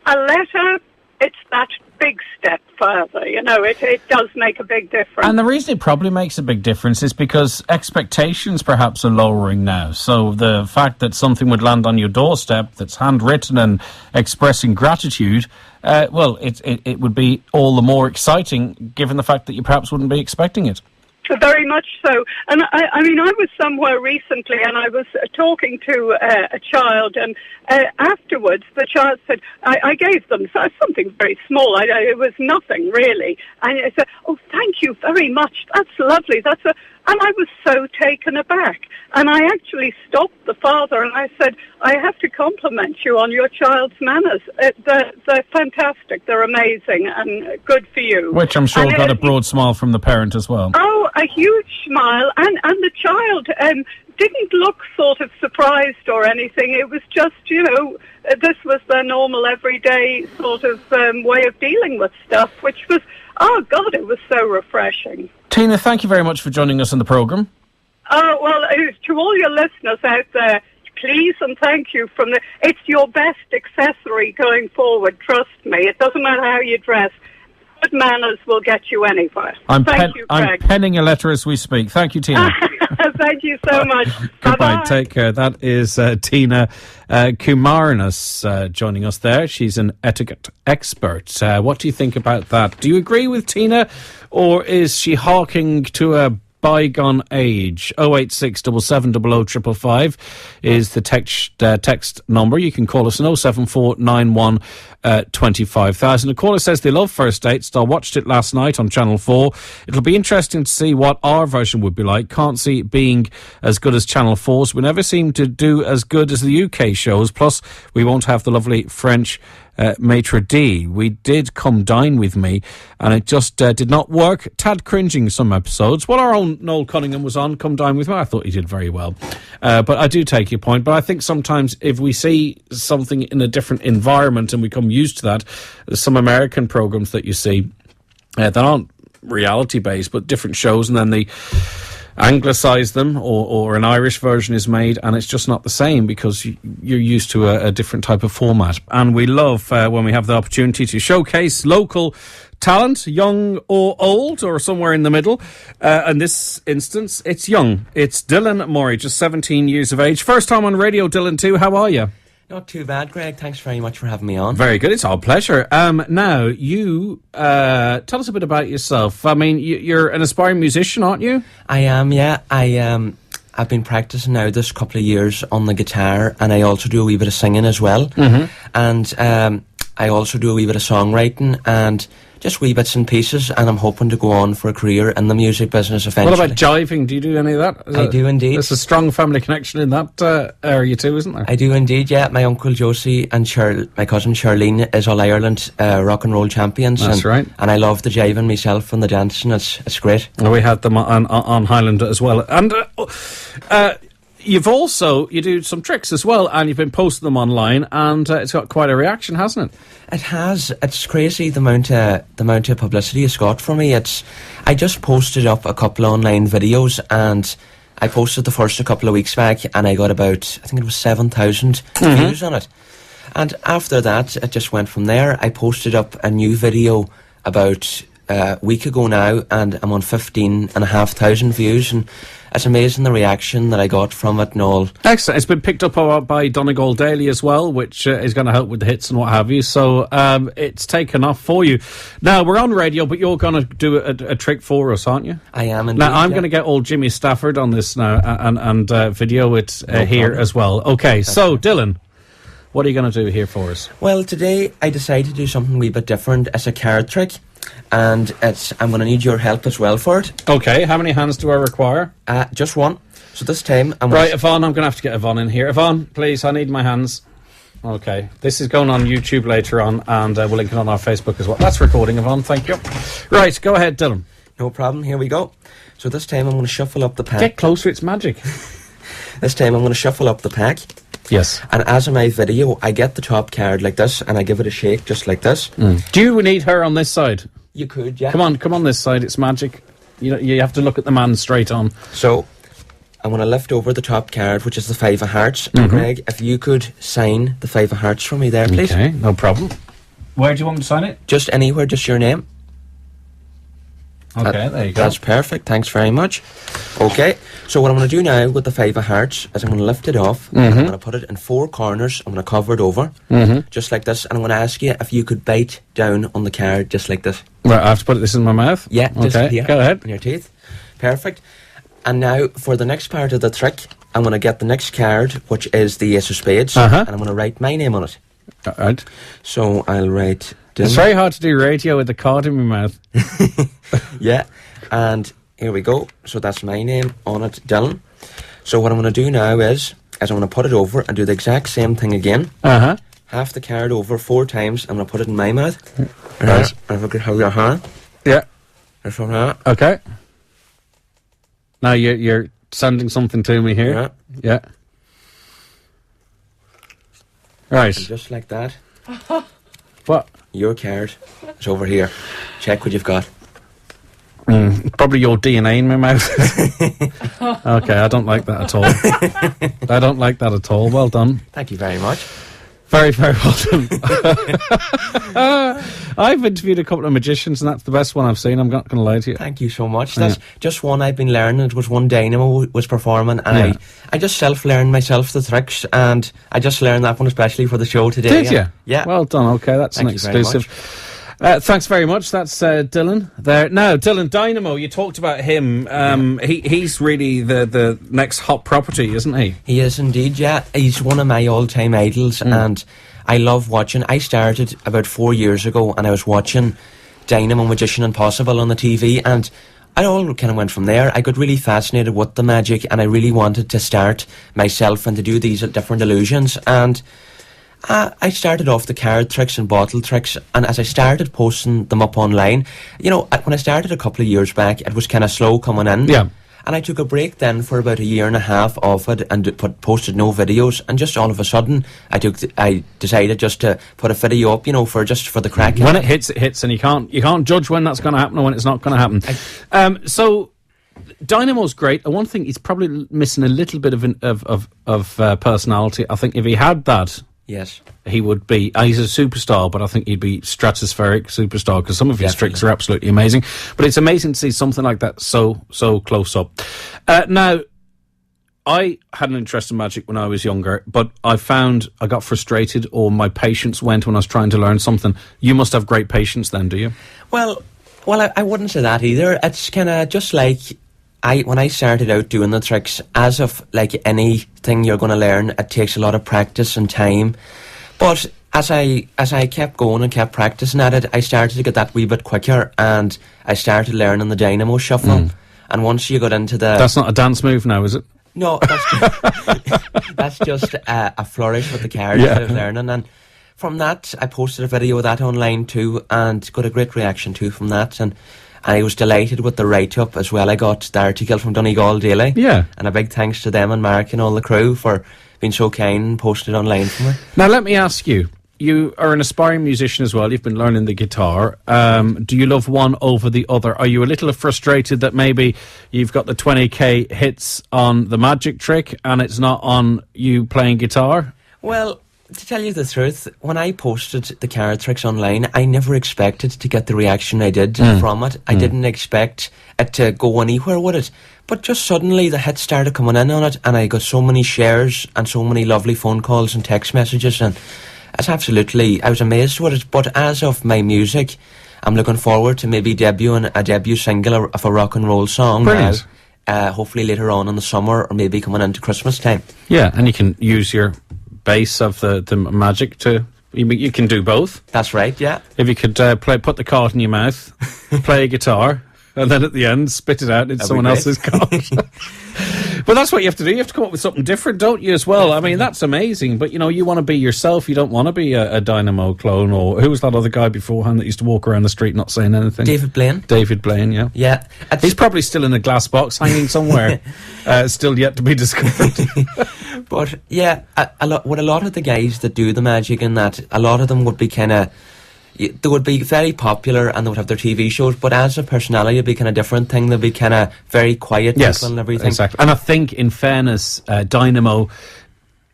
a letter, it's that big step further. It does make a big difference. And the reason it probably makes a big difference is because expectations perhaps are lowering now. So the fact that something would land on your doorstep that's handwritten and expressing gratitude, it would be all the more exciting given the fact that you perhaps wouldn't be expecting it. Very much so. And I was somewhere recently and I was talking to a child, and afterwards the child said, I gave them something very small. It was nothing really. And I said, oh, thank you very much. That's lovely. And I was so taken aback. And I actually stopped the father and I said, I have to compliment you on your child's manners. They're fantastic. They're amazing and good for you. Which I'm sure got a broad smile from the parent as well. Oh, a huge smile. And the child didn't look sort of surprised or anything. It was just, this was their normal everyday sort of way of dealing with stuff, which was, oh, God, it was so refreshing. Tina, thank you very much for joining us on the programme. Well, to all your listeners out there, please and thank you. It's your best accessory going forward, trust me. It doesn't matter how you dress. Good manners will get you anywhere. Thank you, Greg. I'm penning a letter as we speak. Thank you, Tina. Thank you so much. Goodbye. Bye-bye. Take care. That is Tina Kumarnas joining us there. She's an etiquette expert. What do you think about that? Do you agree with Tina, or is she harking to a bygone age? 086 7700 555 is the text number. You can call us on 07491 25,000. A caller says they love First Dates. I watched it last night on Channel 4. It'll be interesting to see what our version would be like. Can't see it being as good as Channel 4's. We never seem to do as good as the UK shows. Plus, we won't have the lovely French maitre d'. We did Come Dine With Me, and it just did not work. Tad cringing some episodes. Well, our own Noel Cunningham was on Come Dine With Me. I thought he did very well. But I do take your point. But I think sometimes if we see something in a different environment and we come used to that, there's some American programs that you see that aren't reality based but different shows, and then the anglicise them, or an Irish version is made, and it's just not the same because you're used to a different type of format. And we love when we have the opportunity to showcase local talent, young or old, or somewhere in the middle. In this instance, it's young. It's Dylan Murray, just 17 years of age. First time on radio, Dylan, too. How are you? Not too bad, Greg. Thanks very much for having me on. Very good. It's our pleasure. Now, you tell us a bit about yourself. I mean, you're an aspiring musician, aren't you? I am, yeah. I've been practicing now this couple of years on the guitar, and I also do a wee bit of singing as well. Mm-hmm. And I also do a wee bit of songwriting and just wee bits and pieces, and I'm hoping to go on for a career in the music business eventually. What about jiving? Do you do any of that? I do indeed. There's a strong family connection in that area too, isn't there? I do indeed, yeah. My uncle Josie and my cousin Charlene is All Ireland rock and roll champions. That's right. And I love the jiving myself and the dancing. It's great. Well, we had them on Highland as well. And you do some tricks as well, and you've been posting them online, and it's got quite a reaction, hasn't it? It has. It's crazy the amount of publicity it's got for me. I just posted up a couple of online videos, and I posted the first a couple of weeks back, and I got about, I think it was 7,000 views on it. And after that, it just went from there. I posted up a new video about a week ago now, and I'm on 15,500 views, and it's amazing the reaction that I got from it and all. Excellent. It's been picked up by Donegal Daily as well, which is going to help with the hits and what have you. So it's taken off for you. Now, we're on radio, but you're going to do a trick for us, aren't you? I am indeed. Now, I'm going to get old Jimmy Stafford on this now and video it here as well. Okay, so Dylan, what are you going to do here for us? Well, today I decided to do something a wee bit different. It's a card trick. And I'm going to need your help as well for it. Okay, how many hands do I require? Just one. So this time Right, Yvonne, I'm going to have to get Yvonne in here. Yvonne, please, I need my hands. Okay, this is going on YouTube later on, and we'll link it on our Facebook as well. That's recording, Yvonne, thank you. Right, go ahead, Dylan. No problem, here we go. So this time I'm going to shuffle up the pack. Get closer, it's magic. This time I'm going to shuffle up the pack. Yes. And as in my video, I get the top card like this, and I give it a shake just like this. Do you need her on this side? You could, yeah. Come on this side, it's magic. You have to look at the man straight on. So, I'm going to lift over the top card, which is the 5 of hearts. And Greg, if you could sign the 5 of hearts for me there, please. Okay, no problem. Where do you want me to sign it? Just anywhere, just your name. Okay, there you go. That's perfect, thanks very much. Okay, so what I'm going to do now with the 5 of hearts is I'm going to lift it off, and I'm going to put it in 4 corners. I'm going to cover it over, just like this, and I'm going to ask you if you could bite down on the card just like this. Right, I have to put this in my mouth? Yeah, just okay, here, go ahead. in your teeth. Perfect. And now, for the next part of the trick, I'm going to get the next card, which is the Ace of Spades, and I'm going to write my name on it. Right. So I'll write... It's very hard to do radio with the card in my mouth. Yeah, and here we go. So that's my name on it, Dylan. So what I'm going to do now is I'm going to put it over and do the exact same thing again. Half the card over 4 times. I'm going to put it in my mouth. Right. And if I could have your hand. Yeah. There's one hand. Okay. Now you're sending something to me here. Yeah. Right. And just like that. What? Your card is over here. Check what you've got. Probably your DNA in my mouth. Okay, I don't like that at all. I don't like that at all. Well done. Thank you very much. Very, very well done. I've interviewed a couple of magicians, and that's the best one I've seen. I'm not going to lie to you. Thank you so much. That's just one I've been learning. It was one Dynamo was performing, and I just self-learned myself the tricks, and I just learned that one especially for the show today. Did you? Yeah. Well done. Okay, that's an exclusive. Thanks very much. That's Dylan there. Now, Dylan Dynamo, you talked about him. He's really the next hot property, isn't he? He is indeed, yeah. He's one of my all-time idols, and I love watching. I started about 4 years ago, and I was watching Dynamo Magician Impossible on the TV, and I all kind of went from there. I got really fascinated with the magic, and I really wanted to start myself and to do these different illusions, and I started off the card tricks and bottle tricks, and as I started posting them up online, you know, when I started a couple of years back, it was kind of slow coming in. Yeah. And I took a break then for about 1.5 years of it and posted no videos, and just all of a sudden I decided just to put a video up, you know, for the crack. When it hits, and you can't judge when that's going to happen or when it's not going to happen. So Dynamo's great. And one thing, he's probably missing a little bit of personality. I think if he had that, yes, he would be. He's a superstar, but I think he'd be stratospheric superstar because some of his tricks are absolutely amazing. But it's amazing to see something like that so close up. Now, I had an interest in magic when I was younger, but I found I got frustrated, or my patience went when I was trying to learn something. You must have great patience then, do you? Well, I wouldn't say that either. It's kind of just like when I started out doing the tricks, as of like anything you're going to learn, it takes a lot of practice and time. But as I kept going and kept practicing at it, I started to get that wee bit quicker, and I started learning the dynamo shuffle. And once you got into the... That's not a dance move now, is it? No, that's just a flourish with the cards that I was learning. And from that, I posted a video of that online too, and got a great reaction too from that. And I was delighted with the write-up as well. I got the article from Donegal Daily. Yeah. And a big thanks to them and Mark and all the crew for being so kind and posted it online for me. Now, let me ask you. You are an aspiring musician as well. You've been learning the guitar. Do you love one over the other? Are you a little frustrated that maybe you've got the 20k hits on the magic trick and it's not on you playing guitar? Well, to tell you the truth, when I posted the card tricks online, I never expected to get the reaction I did from it. I didn't expect it to go anywhere with it. But just suddenly the hits started coming in on it, and I got so many shares and so many lovely phone calls and text messages, and it's absolutely, I was amazed with it. But as of my music, I'm looking forward to maybe debuting a debut single of a rock and roll song. Brilliant. Now, hopefully later on in the summer, or maybe coming into Christmas time. Yeah, and you can use your bass of the magic to... You can do both. That's right, yeah. If you could put the card in your mouth, play a guitar, and then at the end spit it out into someone else's card. But that's what you have to do. You have to come up with something different, don't you, as well? I mean, that's amazing. But, you know, you want to be yourself. You don't want to be a Dynamo clone. Or who was that other guy beforehand that used to walk around the street not saying anything? David Blaine. David Blaine, yeah. Yeah. He's probably still in a glass box hanging somewhere. Still yet to be discovered. But, yeah, with a lot of the guys that do the magic and that, a lot of them would be kind of... They would be very popular and they would have their TV shows, but as a personality, it'd be kind of different thing. They'd be kind of very quiet people and everything. Exactly. And I think, in fairness, Dynamo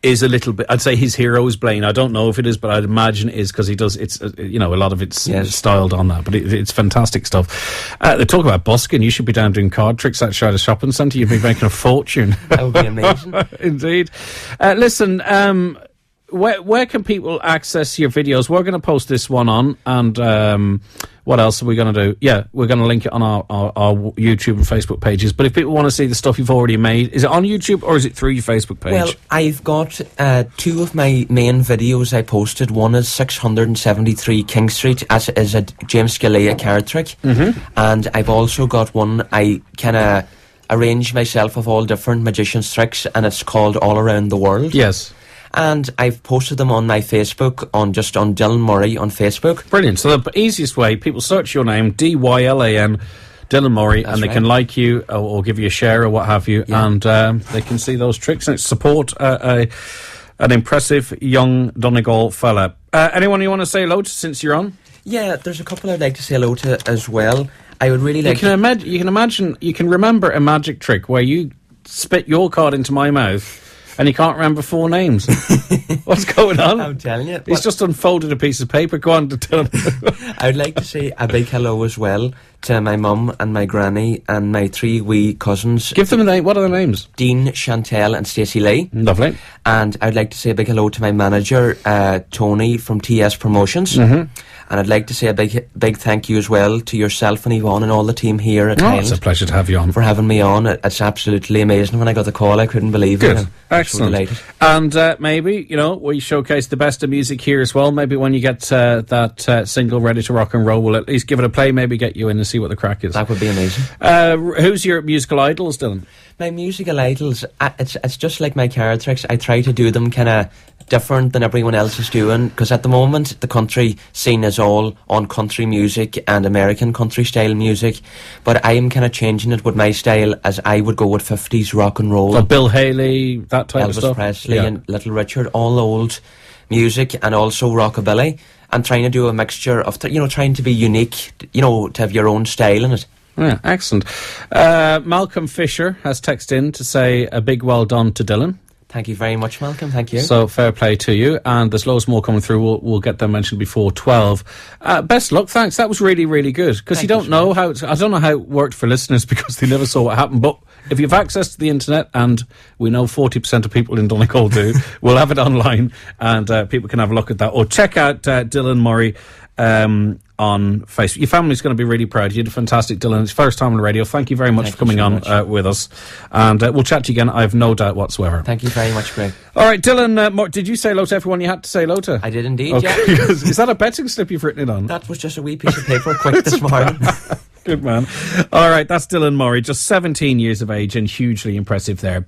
is a little bit... I'd say his hero is Blaine. I don't know if it is, but I'd imagine it is because he does... It's you know, a lot of it's styled on that, but it's fantastic stuff. They talk about busking. You should be down doing card tricks outside a shopping centre. You'd be making a fortune. That would be amazing. Indeed. Listen... Where can people access your videos? We're going to post this one on, and what else are we going to do? Yeah, we're going to link it on our YouTube and Facebook pages. But if people want to see the stuff you've already made, is it on YouTube or is it through your Facebook page? Well, I've got two of my main videos I posted. One is 673 King Street, as is a James Scalia card trick. And I've also got one I kind of arranged myself of all different magician's tricks, and it's called All Around the World. Yes. And I've posted them on my Facebook, on Dylan Murray on Facebook. Brilliant. So the easiest way, people search your name, DYLAN, Dylan Murray, and they can like you or give you a share or what have you, and they can see those tricks and support an impressive young Donegal fella. Anyone you want to say hello to since you're on? Yeah, there's a couple I'd like to say hello to as well. I would really like you can remember a magic trick where you spit your card into my mouth and he can't remember four names. What's going on? I'm telling you. He's just unfolded a piece of paper. Go on to tell him. I'd like to say a big hello as well to my mum and my granny and my three wee cousins. Give them a name. What are their names? Dean, Chantel and Stacey Lee. Lovely. And I'd like to say a big hello to my manager, Tony from TS Promotions. And I'd like to say a big thank you as well to yourself and Yvonne and all the team here at Highland. It's a pleasure to have you on. For having me on. It's absolutely amazing. When I got the call, I couldn't believe it. Excellent. So and maybe, you know, we showcase the best of music here as well. Maybe when you get that single ready to rock and roll, we'll at least give it a play, maybe get you in and see what the crack is. That would be amazing. Who's your musical idols, Dylan? My musical idols, it's just like my card tricks. I try to do them kind of different than everyone else is doing, because at the moment the country scene is all on country music and American country style music, but I am kind of changing it with my style, as I would go with 50s rock and roll. Like Bill Haley, that type of stuff? Elvis Presley and Little Richard, all old music, and also rockabilly, and trying to do a mixture of, trying to be unique, to have your own style in it. Yeah, excellent. Malcolm Fisher has texted in to say a big well done to Dylan. Thank you very much, Malcolm. Thank you. So fair play to you, and there's loads more coming through. We'll get them mentioned before 12. Best luck, thanks. That was really, really good, because you don't know how. I don't know how it worked for listeners because they never saw what happened. But if you have access to the internet, and we know 40% of people in Donegal do, we'll have it online, and people can have a look at that. Or check out Dylan Murray on Facebook. Your family's going to be really proud. You did fantastic, Dylan. It's first time on the radio. Thank you very much for coming on with us. And we'll chat to you again, I have no doubt whatsoever. Thank you very much, Greg. All right, Dylan, did you say hello to everyone you had to say hello to? I did indeed, okay. Yeah. Is that a betting slip you've written it on? That was just a wee piece of paper quick this morning. Good man. All right, that's Dylan Murray, just 17 years of age and hugely impressive there.